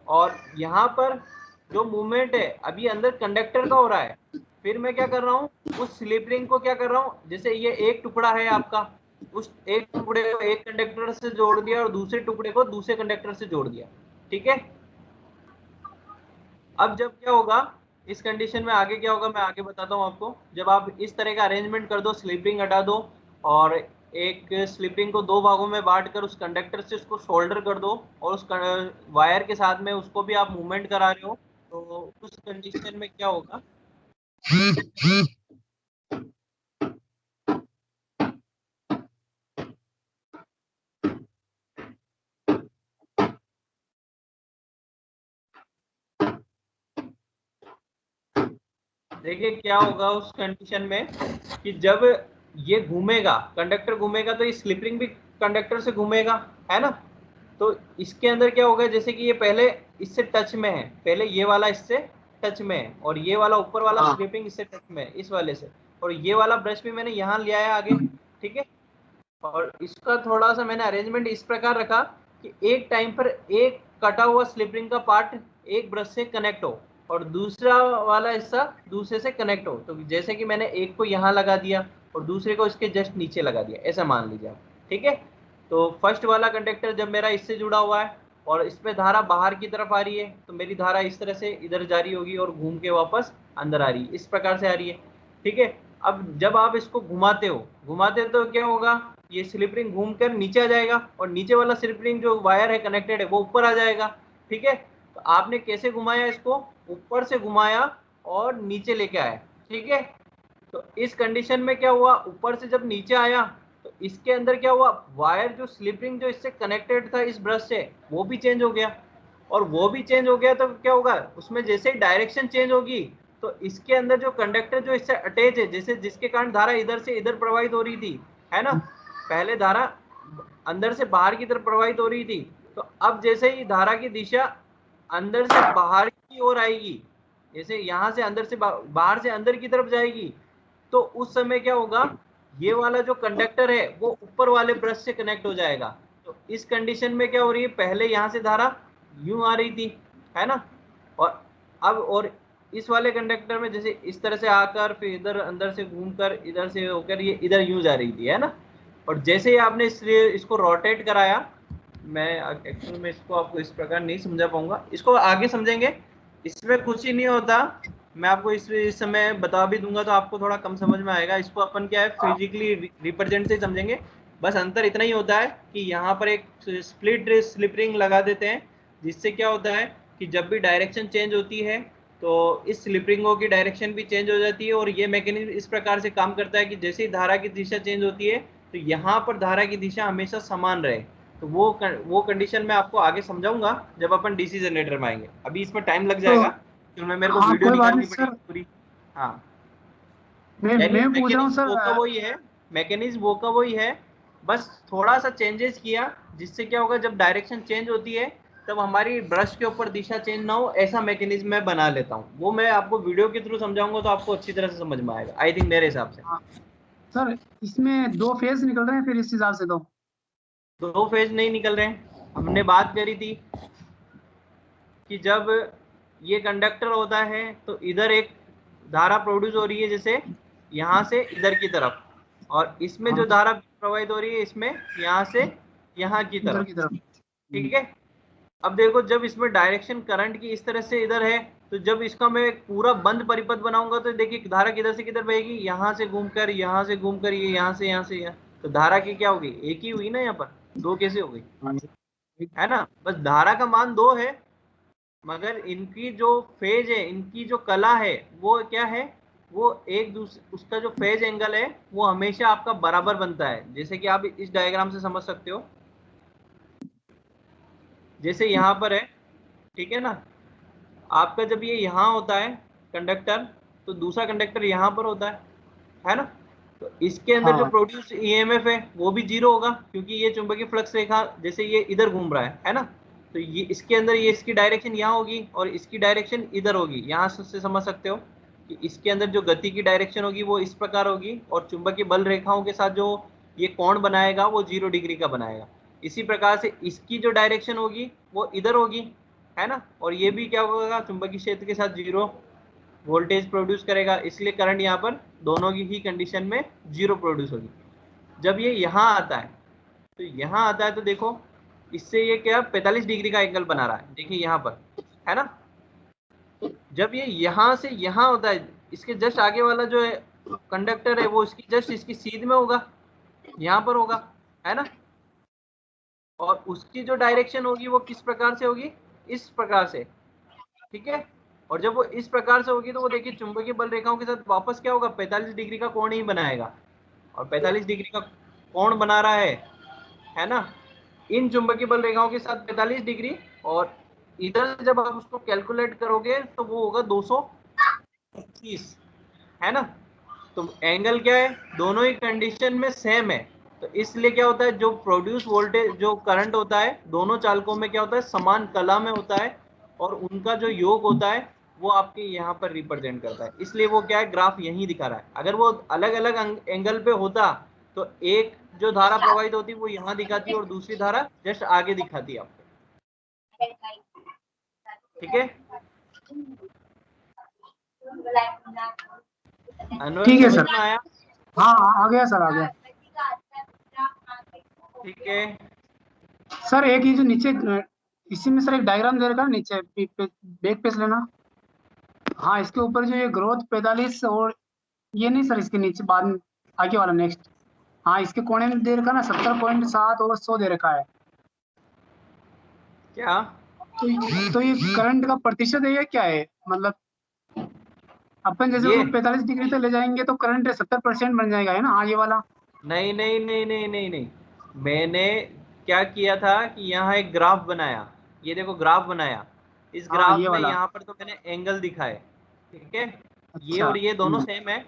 और यहाँ पर जो मूवमेंट है अभी अंदर कंडक्टर का हो रहा है, फिर मैं क्या कर रहा हूँ, उस स्लिप रिंग को क्या कर रहा हूँ, जैसे ये एक टुकड़ा है आपका, उस एक टुकड़े को एक कंडक्टर से जोड़ दिया और दूसरे टुकड़े को दूसरे कंडक्टर से जोड़ दिया। ठीक है, अब जब क्या होगा, इस कंडीशन में आगे क्या होगा मैं आगे बताता हूँ आपको। जब आप इस तरह का अरेंजमेंट कर दो, स्लीपिंग हटा दो और एक स्लीपिंग को दो भागों में बांट कर उस कंडक्टर से उसको शोल्डर कर दो, और उस वायर के साथ में उसको भी आप मूवमेंट करा रहे हो, तो उस कंडीशन में क्या होगा, देखिए क्या होगा उस कंडीशन में, कि जब ये घूमेगा, कंडक्टर घूमेगा, तो ये स्लिप रिंग भी कंडक्टर से घूमेगा, है ना। तो इसके अंदर क्या होगा, जैसे कि ये पहले इससे टच में है, पहले ये वाला इससे टच में है, और ये वाला ऊपर वाला हाँ। स्लिपिंग इससे टच में है इस वाले से, और ये वाला ब्रश भी मैंने यहाँ लिया है आगे। ठीक है, और इसका थोड़ा सा मैंने अरेंजमेंट इस प्रकार रखा कि एक टाइम पर एक कटा हुआ स्लिप रिंग का पार्ट एक ब्रश से कनेक्ट हो और दूसरा वाला हिस्सा दूसरे से कनेक्ट हो। तो जैसे कि मैंने एक को यहाँ लगा दिया और दूसरे को इसके जस्ट नीचे लगा दिया, ऐसा मान लीजिए आप। ठीक है, तो फर्स्ट वाला कंडक्टर जब मेरा इससे जुड़ा हुआ है और इसमें धारा बाहर की तरफ आ रही है, तो मेरी धारा इस तरह से इधर जारी होगी और घूम के वापस अंदर आ रही है, इस प्रकार से आ रही है। ठीक है, अब जब आप इसको घुमाते हो तो क्या होगा, ये स्लिप रिंग घूम कर नीचे आ जाएगा और नीचे वाला स्लिप रिंग जो वायर है कनेक्टेड है वो ऊपर आ जाएगा। ठीक है, तो आपने कैसे घुमाया इसको, ऊपर से घुमाया और नीचे लेके आया। ठीक है, तो इस कंडीशन में क्या हुआ, ऊपर से जब नीचे आया तो इसके अंदर क्या हुआ, वायर जो स्लिप रिंग जो इससे कनेक्टेड था इस ब्रश से, वो भी चेंज हो गया, और वो भी चेंज हो गया तो क्या होगा, उसमें जैसे ही डायरेक्शन चेंज होगी तो इसके अंदर जो कंडक्टर जो इससे अटैच है, जैसे जिसके कारण धारा इधर से इधर प्रवाहित हो रही थी, है ना, पहले धारा अंदर से बाहर की तरफ प्रवाहित हो रही थी, तो अब जैसे ही धारा की दिशा अंदर से बाहर की ओर आएगी, जैसे यहाँ से अंदर से बाहर से अंदर की तरफ जाएगी, तो उस समय क्या होगा, ये वाला जो कंडक्टर है वो ऊपर वाले ब्रश से कनेक्ट हो जाएगा। तो इस कंडीशन में क्या हो रही है, पहले यहाँ से धारा यूं आ रही थी, है ना, और अब और इस वाले कंडक्टर में जैसे इस तरह से आकर फिर इधर अंदर से घूमकर इधर से होकर ये इधर यूं जा रही थी, है ना। और जैसे ही आपने इसको रोटेट कराया, मैं एक्चुअली में इसको आपको इस प्रकार नहीं समझा पाऊंगा, इसको आगे समझेंगे, इसमें कुछ ही नहीं होता। मैं आपको इस समय बता भी दूंगा तो आपको थोड़ा कम समझ में आएगा। इसको अपन क्या है फिजिकली रिप्रेजेंट से समझेंगे। बस अंतर इतना ही होता है कि यहाँ पर एक स्प्लिट स्लिप रिंग लगा देते हैं, जिससे क्या होता है कि जब भी डायरेक्शन चेंज होती है तो इस स्लिप रिंगों की डायरेक्शन भी चेंज हो जाती है, और ये मैकेनिज्म इस प्रकार से काम करता है कि जैसे ही धारा की दिशा चेंज होती है तो यहाँ पर धारा की दिशा हमेशा समान रहे। तो वो कंडीशन मैं आपको आगे समझाऊंगा जब अपन डीसी जनरेटर में आएंगे। अभी इसमें टाइम लग तो जाएगा क्योंकि मेरे को हाँ वीडियो कोई बात निकालनी नहीं पड़ेगी सर, पूरी। हाँ, यानी मैं पूछ रहा हूँ मैकेनिज्म वो का सर। वही है, मैकेनिज्म वो का वही है, बस थोड़ा सा चेंजेस किया, जिससे क्या होगा जब डायरेक्शन चेंज होती है तब हमारी ब्रश के ऊपर दिशा चेंज ना हो, ऐसा मैकेनिज्म मैं बना लेता हूँ। वो मैं आपको वीडियो के थ्रू समझाऊंगा तो आपको अच्छी तरह से समझ में आएगा, आई थिंक, मेरे हिसाब से। हाँ सर, इसमें 2 फेज निकल रहे हैं फिर इस हिसाब से तो। दो फेज नहीं निकल रहे हैं, हमने बात करी थी कि जब ये कंडक्टर होता है तो इधर एक धारा प्रोड्यूस हो रही है, जैसे यहाँ से इधर की तरफ, और इसमें हाँ जो धारा प्रवाहित हो रही है इसमें यहाँ से यहाँ की इधर तरफ। की तरफ। ठीक है, अब देखो जब इसमें डायरेक्शन करंट की इस तरह से इधर है, तो जब इसका मैं एक पूरा बंद परिपथ बनाऊंगा तो देखिए धारा किधर से किधर बहेगी, यहाँ से घूमकर यहाँ से घूमकर ये यहाँ से यहाँ, तो धारा की क्या होगी, एक ही हुई ना, यहाँ पर दो कैसे हो गई, हाँ है ना। बस धारा का मान दो है, मगर इनकी जो फेज है, इनकी जो कला है वो क्या है, वो एक दूसरे, उसका जो फेज एंगल है वो हमेशा आपका बराबर बनता है। जैसे कि आप इस डायग्राम से समझ सकते हो, जैसे यहाँ पर है, ठीक है ना, आपका जब ये यहाँ होता है कंडक्टर, तो दूसरा कंडक्टर यहाँ पर होता है ना, तो इसके अंदर जो हाँ प्रोड्यूस ईएमएफ है वो भी जीरो होगा, क्योंकि ये चुंबकीय फ्लक्स रेखा जैसे ये इधर घूम रहा है ना, तो ये इसके अंदर ये इसकी डायरेक्शन यहाँ होगी और इसकी डायरेक्शन इधर होगी। यहाँ से समझ सकते हो कि इसके अंदर जो गति की डायरेक्शन होगी वो इस प्रकार होगी, और चुंबकीय बल रेखाओं के साथ जो ये कोण बनाएगा वो 0 डिग्री का बनाएगा। इसी प्रकार से इसकी जो डायरेक्शन होगी वो इधर होगी, है ना, और ये भी क्या होगा, चुंबकीय क्षेत्र के साथ 0 वोल्टेज प्रोड्यूस करेगा, इसलिए करंट यहाँ पर दोनों की ही कंडीशन में 0 प्रोड्यूस होगी। जब ये यहाँ आता है, तो यहाँ आता है तो देखो इससे ये क्या 45 डिग्री का एंगल बना रहा है, देखिए यहाँ पर, है ना। जब ये यहाँ से यहाँ होता है, इसके जस्ट आगे वाला जो है कंडक्टर है वो इसकी जस्ट इसकी सीध में होगा, यहाँ पर होगा, है ना, और उसकी जो डायरेक्शन होगी वो किस प्रकार से होगी, इस प्रकार से, ठीक है। और जब वो इस प्रकार से होगी तो वो देखिए चुंबकीय बल रेखाओं के साथ वापस क्या होगा, 45 डिग्री का कोण ही बनाएगा, और 45 डिग्री का कोण बना रहा है ना, इन चुंबकीय बल रेखाओं के साथ 45 डिग्री, और इधर जब आप उसको कैलकुलेट करोगे तो वो होगा 225, है ना। तो एंगल क्या है, दोनों ही कंडीशन में सेम है, तो इसलिए क्या होता है, जो प्रोड्यूस वोल्टेज जो करंट होता है दोनों चालकों में क्या होता है, समान कला में होता है, और उनका जो योग होता है वो आपके यहाँ पर रिप्रेजेंट करता है। इसलिए वो क्या है, ग्राफ यही दिखा रहा है। अगर वो अलग अलग एंगल पे होता तो एक जो धारा प्रवाहित होती वो यहाँ दिखाती और दूसरी धारा जस्ट आगे दिखाती आपको, ठीक है। अनवर ठीक है समझ सर। में आया? हाँ हाँ, आ गया सर, आ गया। ठीक है, सर एक ये जो नीचे इसी में सर एक डायग्राम दे रखा है नीचे, बैक पेज लेना। हाँ इसके ऊपर जो ये ग्रोथ 45 और ये नहीं सर, इसके नीचे बाद में आगे वाला नेक्स्ट। हाँ इसके कोने में दे रखा है ना 70.7 और 100 दे रखा है। क्या तो ये करंट का प्रतिशत है या क्या है, मतलब अपन जैसे ये, उसको 45 डिग्री तक ले जाएंगे तो करंट 70% बन जाएगा, है ना। हाँ ये वाला। नहीं नहीं नहीं नहीं नहीं नहीं, मैंने क्या किया था कि यहाँ एक ग्राफ बनाया, ये देखो ग्राफ बनाया, इस हाँ ग्राफ ये में वाला। यहाँ पर तो मैंने एंगल दिखाए, ठीक है, ये अच्छा। और ये दोनों सेम है,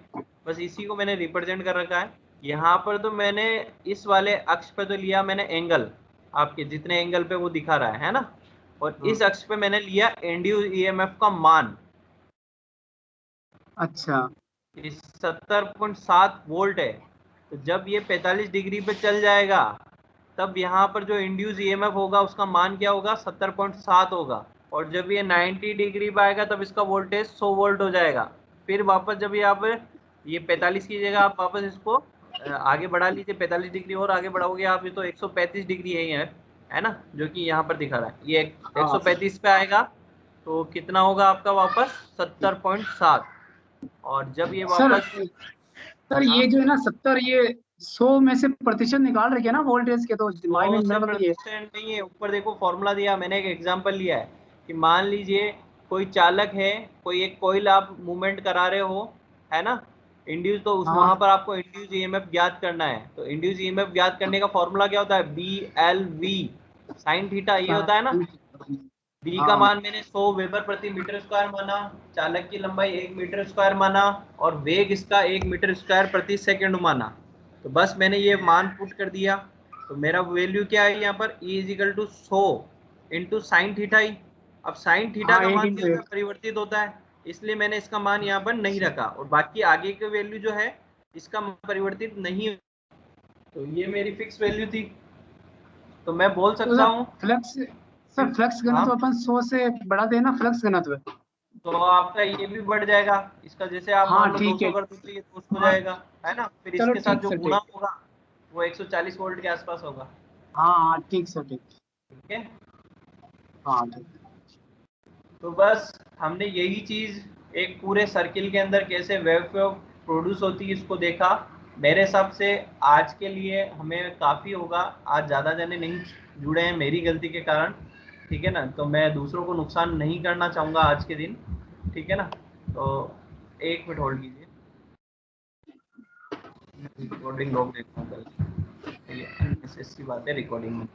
बस इसी को मैंने रिप्रेजेंट कर रखा है। यहाँ पर तो मैंने इस वाले अक्ष पे तो लिया मैंने एंगल, आपके जितने एंगल पे वो दिखा रहा है ना, और हाँ, इस अक्ष पे मैंने लिया इंड्यूस ईएमएफ का मान, अच्छा 70.7 वोल्ट है। तो जब ये 45 डिग्री पे चल जाएगा तब यहाँ पर जो इंड्यूस ईएमएफ होगा उसका मान क्या होगा, 70.7 होगा, और जब ये 90 डिग्री पे आएगा तब इसका वोल्टेज 100 वोल्ट हो जाएगा। फिर वापस जब ये आप ये 45 की जगह आप वापस इसको आगे बढ़ा लीजिए, 45 डिग्री और आगे बढ़ाओगे आप, ये तो 135 डिग्री है ना, जो कि यहाँ पर दिखा रहा है, ये हाँ 135 पे आएगा तो कितना होगा आपका वापस 70.7, और जब ये सर। वापस, सर हाँ, ये जो है ना 70, ये 100 में से प्रतिशत निकाल रखे ना वोल्टेज के, तो दिमाग में 100 से मेरा मतलब ये। परसेंट नहीं है, ऊपर देखो फॉर्मूला दिया, मैंने एक एग्जांपल लिया है कि मान लीजिए कोई चालक है, कोई एक कॉइल आप मूवमेंट करा रहे हो, है ना, इंड्यूस, तो उस हाँ। वहां पर आपको इंड्यूस ईएमएफ ज्ञात करना है। तो इंड्यूस ईएमएफ ज्ञात करने का फॉर्मूला क्या होता है, BLV साइन थीटा, ये होता है ना। बी का हाँ मान मैंने 100 वेबर प्रति मीटर स्क्वायर माना, चालक की लंबाई 1 मीटर स्क्वायर माना, और वेग इसका 1 मीटर स्क्वायर प्रति सेकंड माना। तो बस मैंने ये मान पुट कर दिया, तो मेरा वैल्यू क्या है यहाँ पर, E = 100 into sine theta E. अब साइन थीटा हाँ, का एक मान इंटू क्या होता है, एक। परिवर्तित होता है, इसलिए मैंने इसका मान यहाँ पर नहीं रखा, और बाकी आगे के वैल्यू जो है इसका मान परिवर्तित नहीं। तो ये मेरी फिक्स वैल्यू थी, तो मैं बोल तो सकता हूँ। सर फ्लक्स हाँ, घनत्व अपन 100 से बढ़ा देना फ्लक्स घनत्व। तो आपका ये भी बढ़ जाएगा इसका, जैसे आप हाँ मान लो ठीक 200 है। कर दो तो ये 200 हो हाँ जाएगा, है ना। फिर चलो इसके साथ ठीक जो सर, गुणा ठीक। होगा वो 140 वोल्ट के आसपास होगा। हाँ हाँ ठीक सर, ठीक। ठीक है, हाँ ठीक। तो बस हमने यही चीज एक पूरे सर्किल के अंदर कैसे वेव प्रोड्यूस होती है इसको देखा। मेरे हिसाब से आज के लिए हमें काफ़ी होगा, आज ज़्यादा जने नहीं जुड़े हैं मेरी गलती के कारण, ठीक है ना। तो मैं दूसरों को नुकसान नहीं करना चाहूँगा आज के दिन, ठीक है ना। तो 1 मिनट होल्ड कीजिए, रिकॉर्डिंग लॉग देखता हूँ पहले, ये अननेसेसरी बात है रिकॉर्डिंग में।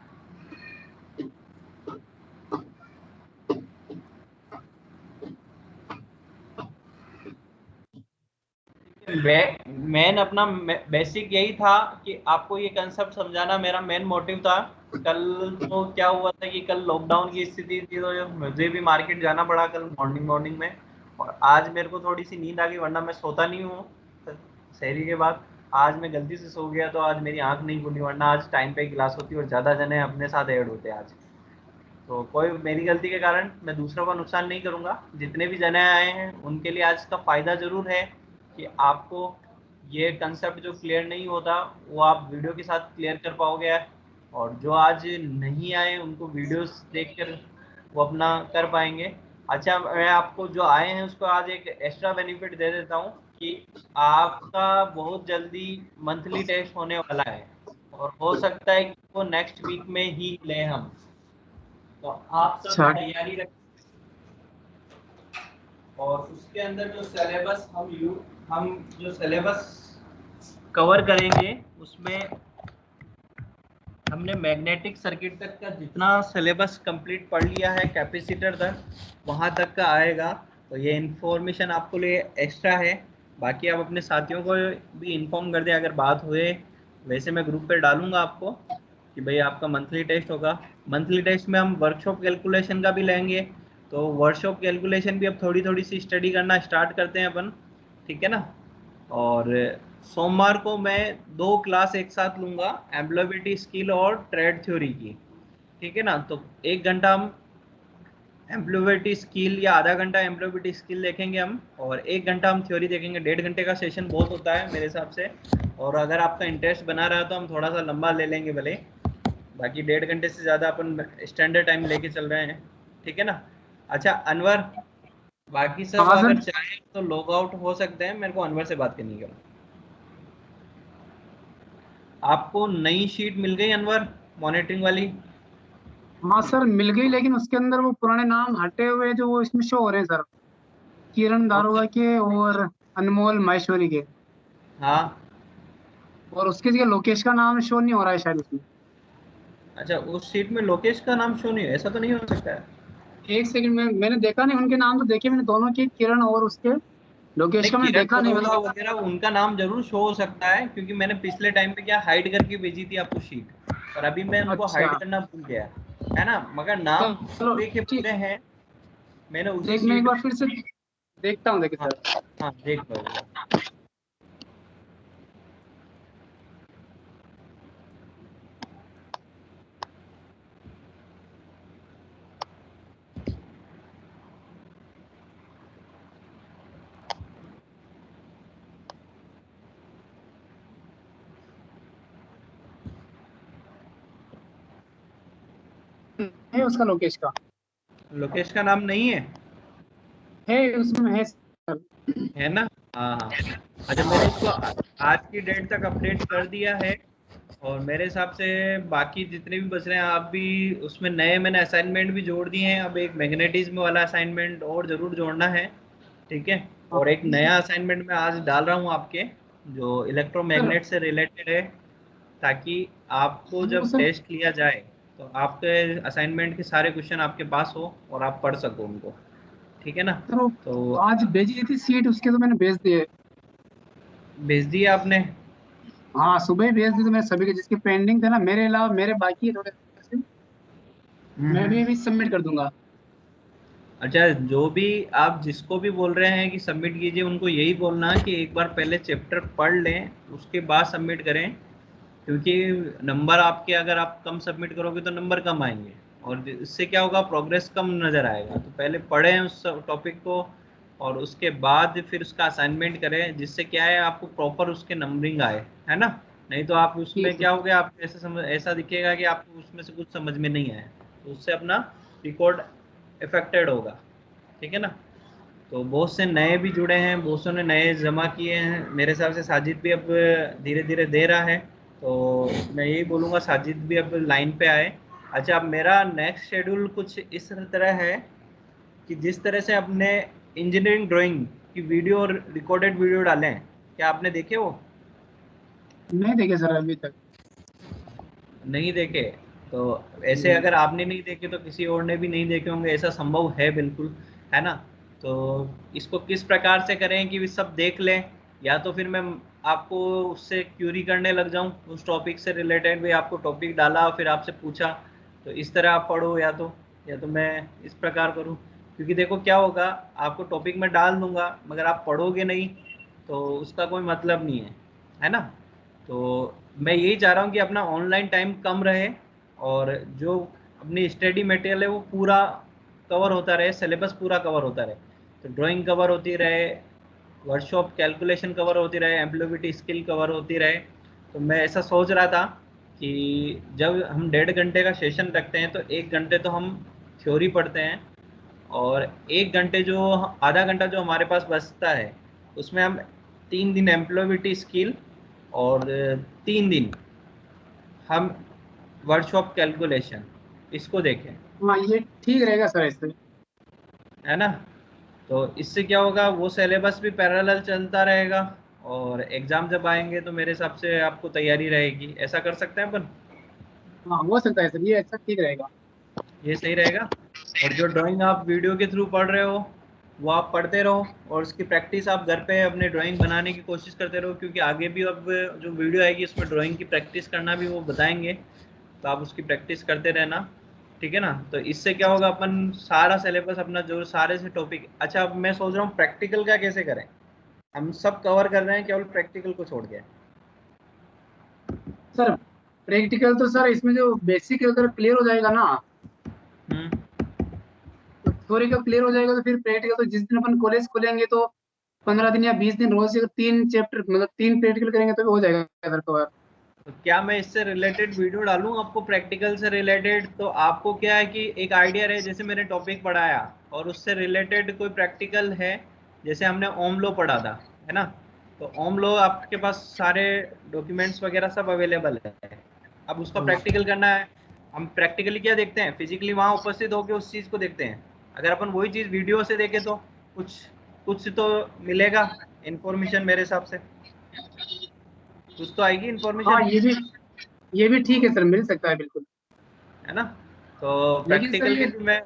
मेन अपना बेसिक यही था कि आपको ये कंसेप्ट समझाना मेरा मेन मोटिव था। कल तो क्या हुआ था कि कल लॉकडाउन की स्थिति थी, तो मुझे भी मार्केट जाना पड़ा कल मॉर्निंग में, और आज मेरे को थोड़ी सी नींद आ गई, वरना मैं सोता नहीं हूँ शहरी के बाद। आज मैं गलती से सो गया, तो आज मेरी आंख नहीं खुली, वरना आज टाइम पे क्लास होती और ज़्यादा जने अपने साथ ऐड होते आज। तो कोई मेरी गलती के कारण मैं दूसरों का नुकसान नहीं करूँगा, जितने भी जने आए हैं उनके लिए आज का फ़ायदा ज़रूर है कि आपको ये कंसेप्ट जो क्लियर नहीं होता वो आप वीडियो के साथ क्लियर कर पाओगे, और जो आज नहीं आए उनको वीडियोस देखकर वो अपना कर पाएंगे। अच्छा, मैं आपको जो आए हैं उसको आज एक एक्स्ट्रा बेनिफिट दे देता हूँ कि आपका बहुत जल्दी मंथली टेस्ट होने वाला है, और हो सकता है कि वो नेक्स्ट वीक में ही लें हम। तो आप सब अच्छा। तैयारी रखें, और उसके अंदर जो सिलेबस हम जो सिलेबस कवर करेंगे उसमें हमने मैग्नेटिक सर्किट तक का जितना सिलेबस कंप्लीट पढ़ लिया है, कैपेसिटर तक वहाँ तक का आएगा। तो ये इन्फॉर्मेशन आपको लिए एक्स्ट्रा है, बाकी आप अपने साथियों को भी इन्फॉर्म कर दें अगर बात हुए। वैसे मैं ग्रुप पे डालूंगा आपको कि भाई आपका मंथली टेस्ट होगा। मंथली टेस्ट में हम वर्कशॉप कैलकुलेशन का भी लेंगे, तो वर्कशॉप कैलकुलेशन भी अब थोड़ी थोड़ी सी स्टडी करना स्टार्ट करते हैं अपन, ठीक है ना। और सोमवार को मैं 2 क्लास एक साथ लूँगा, एम्प्लॉयबिलिटी स्किल और ट्रेड थ्योरी की, ठीक है ना। तो 1 घंटा हम एम्प्लॉयबिलिटी स्किल या आधा घंटा एम्प्लॉयबिलिटी स्किल देखेंगे हम, और 1 घंटा हम थ्योरी देखेंगे। 1.5 घंटे का सेशन बहुत होता है मेरे हिसाब से, और अगर आपका इंटरेस्ट बना रहा तो हम थोड़ा सा लंबा ले लेंगे भले, बाकी 1.5 घंटे से ज़्यादा अपन स्टैंडर्ड टाइम लेके चल रहे हैं, ठीक है ना। अच्छा अनवर, बाकी सब हाँ अगर सर। चाहे तो लॉग आउट हो सकते हैं, मेरे को अनवर से बात करनी है। आपको नई शीट मिल गई अनवर, मॉनिटरिंग वाली? हाँ सर मिल गई, लेकिन उसके अंदर वो पुराने नाम हटे हुए जो वो इसमें शो हो रहे हैं सर, किरण ओके, दारोगा के और अनमोल माहेश्वरी के। हाँ। और उसके जगह लोकेश का नाम शो नहीं हो रहा है शायद उसमें। अच्छा, उस शीट में लोकेश का नाम शो नहीं है, ऐसा तो नहीं हो सकता है। एक सेकंड में, मैंने देखा नहीं, उनके नाम तो देखे मैंने दोनों के, किरण और उसके। लोकेश नहीं, का मैंने किरण देखा नहीं दारोगा मैंने। वगैरह उनका नाम जरूर शो हो सकता है, क्योंकि मैंने पिछले टाइम पे क्या हाइड करके भेजी थी आपको शीट, और अभी मैं उनको अच्छा। हाइड करना भूल गया, है ना। मगर नाम चलो पूरे के ठीक। पूरे हैं, मैंने उसी देख मैं एक शीट बार में। फिर से देखता हूँ, देखे हाँ, सर। हाँ देख लो एक बार। है उसका, लोकेश का लोकेश का नाम नहीं है? है उसमें, है सर। है ना, हाँ हाँ। अच्छा, मैंने इसको आज की डेट तक अपडेट कर दिया है, और मेरे हिसाब से बाकी जितने भी बच रहे हैं आप भी उसमें नए मैंने असाइनमेंट भी जोड़ दिए हैं। अब एक मैग्नेटिज्म वाला असाइनमेंट और ज़रूर जोड़ना है, ठीक है। और एक नया असाइनमेंट मैं आज डाल रहा हूँ आपके, जो सर इलेक्ट्रोमैग्नेट से रिलेटेड है, ताकि आपको वो जब सर टेस्ट लिया जाए तो आपके असाइनमेंट के सारे क्वेश्चन आपके पास हो और आप पढ़ सको उनको। ठीक है ना? सर वो तो आज भेजी थी सीट, उसके तो मैंने भेज दिए। भेज दिया आपने? हाँ सुबह ही भेज दी, तो मैंने सभी के जिसके पेंडिंग थे ना, मेरे अलावा मेरे बाकी है थोड़े से, मैं भी अभी सबमिट कर दूंगा। अच्छा, जो भी आप जिसको भी बोल रहे हैं कि सबमिट कीजिए, उनको यही बोलना कि एक बार पहले चैप्टर पढ़ लें, उसके बाद सबमिट करें। क्योंकि नंबर आपके, अगर आप कम सबमिट करोगे तो नंबर कम आएंगे, और इससे क्या होगा, प्रोग्रेस कम नज़र आएगा। तो पहले पढ़ें उस टॉपिक को, और उसके बाद फिर उसका असाइनमेंट करें, जिससे क्या है, आपको प्रॉपर उसके नंबरिंग आए, है ना? नहीं तो आप ठीक उसमें है। क्या हो गया, आपको ऐसा दिखेगा कि आपको उसमें से कुछ समझ में नहीं आया, तो उससे अपना रिकॉर्ड इफेक्टेड होगा। ठीक है ना? तो बहुत से नए भी जुड़े हैं, बहुत से ने नए जमा किए हैं। मेरे हिसाब से साजिद भी अब धीरे धीरे दे रहा है, तो मैं यही बोलूँगा साजिद भी अब लाइन पे आए। अच्छा, अब मेरा नेक्स्ट शेड्यूल कुछ इस तरह है कि जिस तरह से अपने इंजीनियरिंग ड्राइंग की वीडियो और रिकॉर्डेड वीडियो डाले हैं, क्या आपने देखे वो? नहीं देखे सर अभी तक। नहीं देखे? तो ऐसे नहीं। अगर आपने नहीं देखे तो किसी और ने भी नहीं देखे होंगे, ऐसा संभव है बिल्कुल, है ना? तो इसको किस प्रकार से करें कि वे सब देख लें, या तो फिर मैं आपको उससे क्यूरी करने लग जाऊं उस टॉपिक से रिलेटेड, भी आपको टॉपिक डाला फिर आपसे पूछा, तो इस तरह आप पढ़ो, या तो मैं इस प्रकार करूं। क्योंकि देखो क्या होगा, आपको टॉपिक में डाल दूंगा मगर आप पढ़ोगे नहीं, तो उसका कोई मतलब नहीं है ना? तो मैं यही चाह रहा हूँ कि अपना ऑनलाइन टाइम कम रहे, और जो अपनी स्टडी मटेरियल है वो पूरा कवर होता रहे, सिलेबस पूरा कवर होता रहे। तो ड्राइंग कवर होती रहे, वर्कशॉप कैलकुलेशन कवर होती रहे, एम्प्लॉयबिलिटी स्किल कवर होती रहे। तो मैं ऐसा सोच रहा था कि जब हम 1.5 घंटे का सेशन रखते हैं, तो 1 घंटे तो हम थ्योरी पढ़ते हैं, और 1 घंटे जो आधा घंटा जो हमारे पास बचता है, उसमें हम 3 दिन एम्प्लॉयबिलिटी स्किल, और 3 दिन हम वर्कशॉप कैलकुलेशन, इसको देखें। हाँ ये ठीक रहेगा सर इससे। है ना? तो इससे क्या होगा, वो सिलेबस भी पैरेलल चलता रहेगा, और एग्ज़ाम जब आएंगे तो मेरे हिसाब से आपको तैयारी रहेगी। ऐसा कर सकते हैं अपन? हाँ हो सकता है सर, ये अच्छा ठीक रहेगा। ये सही रहेगा। और जो ड्राइंग आप वीडियो के थ्रू पढ़ रहे हो, वो आप पढ़ते रहो, और उसकी प्रैक्टिस आप घर पे अपने ड्राइंग बनाने की कोशिश करते रहो, क्योंकि आगे भी अब जो वीडियो आएगी उसमें ड्राइंग की प्रैक्टिस करना भी वो बताएंगे, तो आप उसकी प्रैक्टिस करते रहना। ठीक है ना? तो इससे क्या होगा, अपन सारा सिलेबस अपना जो सारे से टॉपिक, अच्छा अब मैं सोच रहा हूँ प्रैक्टिकल का कैसे करें। हम सब कवर कर रहे हैं, केवल प्रैक्टिकल को छोड़ के। सर प्रैक्टिकल तो सर इसमें जो बेसिक अगर क्लियर हो जाएगा ना, हम्म। तो थ्योरी का क्लियर हो जाएगा, तो फिर प्रैक्टिकल तो जिस दिन अपन कॉलेज खोलेंगे तो 15 दिन या 20 दिन रोज से 3 चैप्टर मतलब 3 प्रैक्टिकल करेंगे तो भी हो जाएगा सर कवर। तो क्या मैं इससे रिलेटेड वीडियो डालूं आपको, प्रैक्टिकल से रिलेटेड? तो आपको क्या है कि एक आइडिया रहे, जैसे मैंने टॉपिक पढ़ाया और उससे रिलेटेड कोई प्रैक्टिकल है, जैसे हमने ओम लॉ पढ़ा था, है ना? तो ओम लॉ आपके पास सारे डॉक्यूमेंट्स वगैरह सब अवेलेबल है। अब उसका हाँ प्रैक्टिकल करना है। हम प्रैक्टिकली क्या देखते हैं, फिजिकली वहाँ उपस्थित होकर उस चीज़ को देखते हैं। अगर अपन वही चीज़ वीडियो से देखें तो कुछ कुछ तो मिलेगा इन्फॉर्मेशन, मेरे हिसाब से कुछ तो आएगी हाँ, इन्फॉर्मेशन। ये भी ठीक है सर, मिल सकता है बिल्कुल। है ना? तो लेकिन सर प्रैक्टिकल के ये लिए मैं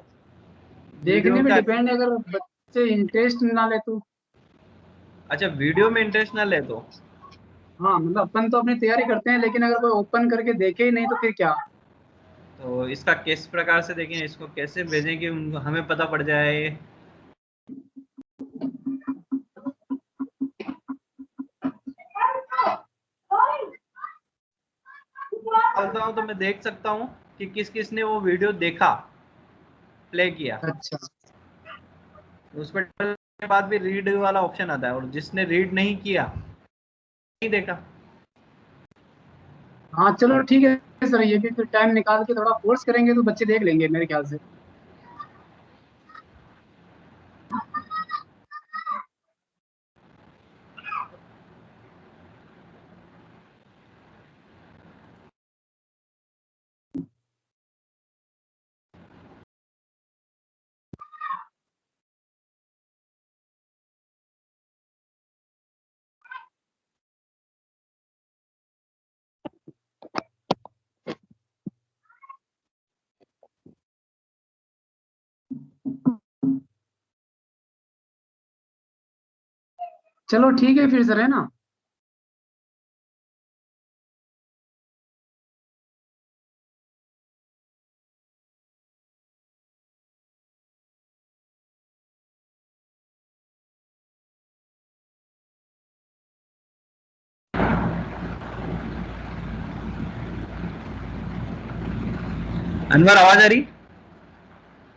वीडियो देखने पे का, डिपेंड है, अगर बच्चे इंटरेस्ट ना ले तो। अच्छा वीडियो में इंटरेस्ट ना ले तो? हाँ मतलब अपन तो अपनी तैयारी करते हैं, लेकिन अगर कोई ओपन करके देखे ही नहीं तो फिर क्या। तो इसका किस प्रकार से देखें, इसको कैसे भेजें कि हमें पता पड़ जाए? चलता हूँ तो मैं देख सकता हूँ कि किस किस ने वो वीडियो देखा, प्ले किया। अच्छा। उसमें के बाद भी रीड वाला ऑप्शन आता है, और जिसने रीड नहीं किया, नहीं देखा। हाँ चलो ठीक है सर, ये भी फिर टाइम निकाल के थोड़ा फोर्स करेंगे तो बच्चे देख लेंगे मेरे ख्याल से। चलो ठीक है फिर सर, है ना। अनवर आवाज आ रही?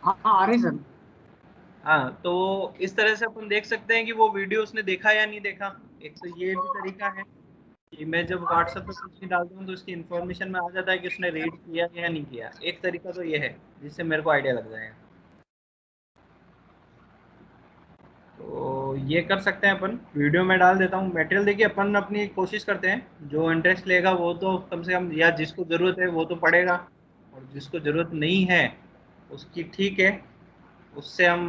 हाँ हाँ, आ रही सर। हाँ, तो इस तरह से अपन देख सकते हैं कि वो वीडियो उसने देखा या नहीं देखा। एक तो ये भी तरीका है कि मैं जब व्हाट्सएप पे कुछ भी डालता हूँ तो उसकी इन्फॉर्मेशन में आ जाता है कि उसने रीड किया या नहीं किया। एक तरीका तो ये है जिससे मेरे को आइडिया लग जाएगा। तो ये कर सकते हैं अपन। वीडियो में डाल देता हूँ मटेरियल। देखिए अपन अपनी कोशिश करते हैं, जो इंटरेस्ट लेगा वो तो कम से कम, या जिसको ज़रूरत है वो तो पढ़ेगा, और जिसको ज़रूरत नहीं है उसकी ठीक है, उससे हम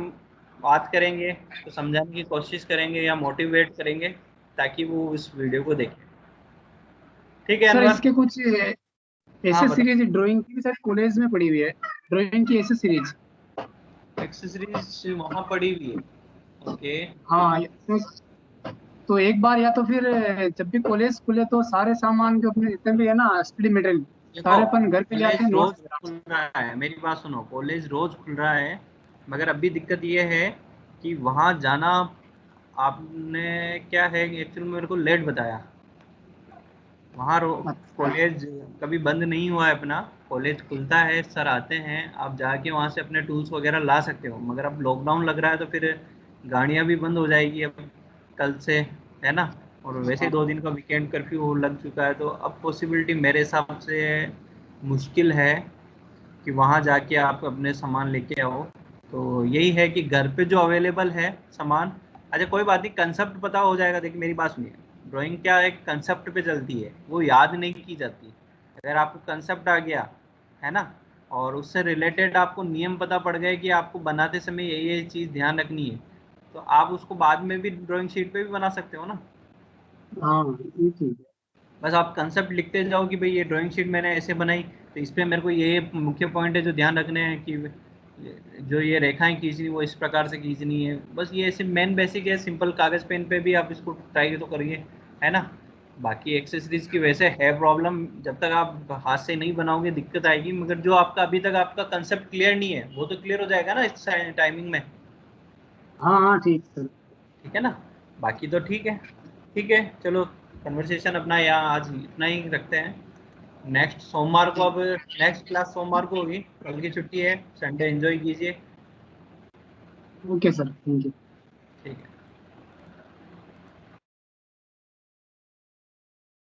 बात करेंगे, तो समझाने की कोशिश करेंगे या मोटिवेट करेंगे ताकि वो इस वीडियो को देखे। ठीक है सर अनवर? इसके कुछ हाँ ऐसे बताओ। सीरीज ड्राइंग की भी सर कॉलेज में पड़ी हुई है, ड्राइंग की ऐसे सीरीज। एक्सेसरीज वहाँ पड़ी हुई है? ओके। हाँ तो एक बार या तो फिर जब भी कॉलेज खुले तो सारे सामान जो अपने जितने भी है ना स्टडी मटेरियल, देखो, सारे अपन घर पे ले आते कॉलेज हैं रोज नोट्स वगैरह। खुल रहा है, मेरी बात सुनो, कॉलेज रोज खुल रहा है, मगर अभी दिक्कत ये है कि वहाँ जाना, आपने क्या है कि एक्चुअली मेरे को लेट बताया। वहाँ अच्छा। कॉलेज कभी बंद नहीं हुआ है अपना। कॉलेज खुलता है, सर आते हैं, आप जाके वहाँ से अपने टूल्स वगैरह ला सकते हो, मगर अब लॉकडाउन लग रहा है तो फिर गाड़ियाँ भी बंद हो जाएगी अब कल से, है ना। और वैसे ही हाँ 2 दिन का वीकेंड कर्फ्यू लग चुका है, तो अब पॉसिबिलिटी मेरे हिसाब से मुश्किल है कि वहाँ जाके आप अपने सामान लेके आओ। तो यही है कि घर पे जो अवेलेबल है सामान, अच्छा कोई बात नहीं, कंसेप्ट पता हो जाएगा। देखिए मेरी बात सुनिए, ड्राइंग क्या एक कंसेप्ट पे चलती है, वो याद नहीं की जाती। अगर आपको कंसेप्ट आ गया, है ना, और उससे रिलेटेड आपको नियम पता पड़ गए कि आपको बनाते समय ये चीज़ ध्यान रखनी है, तो आप उसको बाद में भी ड्राइंग शीट पे भी बना सकते हो ना। हाँ, ये ठीक है। बस आप कंसेप्ट लिखते जाओ कि भाई ये ड्राइंग शीट मैंने ऐसे बनाई, तो इस पे मेरे को ये मुख्य पॉइंट है जो ध्यान रखने हैं कि जो ये रेखाएं खींचनी वो इस प्रकार से खींचनी है। बस ये ऐसे मेन बेसिक है, सिंपल कागज़ पेन पे भी आप इसको ट्राई तो करिए, है ना। बाकी एक्सेसरीज की वैसे है प्रॉब्लम, जब तक आप हाथ से नहीं बनाओगे दिक्कत आएगी, मगर जो आपका अभी तक आपका कंसेप्ट क्लियर नहीं है वो तो क्लियर हो जाएगा ना इस टाइमिंग में। हाँ हाँ ठीक सर। ठीक है ना, बाकी तो ठीक है। ठीक है चलो, कन्वर्सेशन अपना यहाँ आज इतना ही रखते हैं। नेक्स्ट सोमवार को, अब नेक्स्ट क्लास सोमवार को होगी, कल की छुट्टी है, संडे एंजॉय कीजिए। Okay sir, thank you. ठीक है।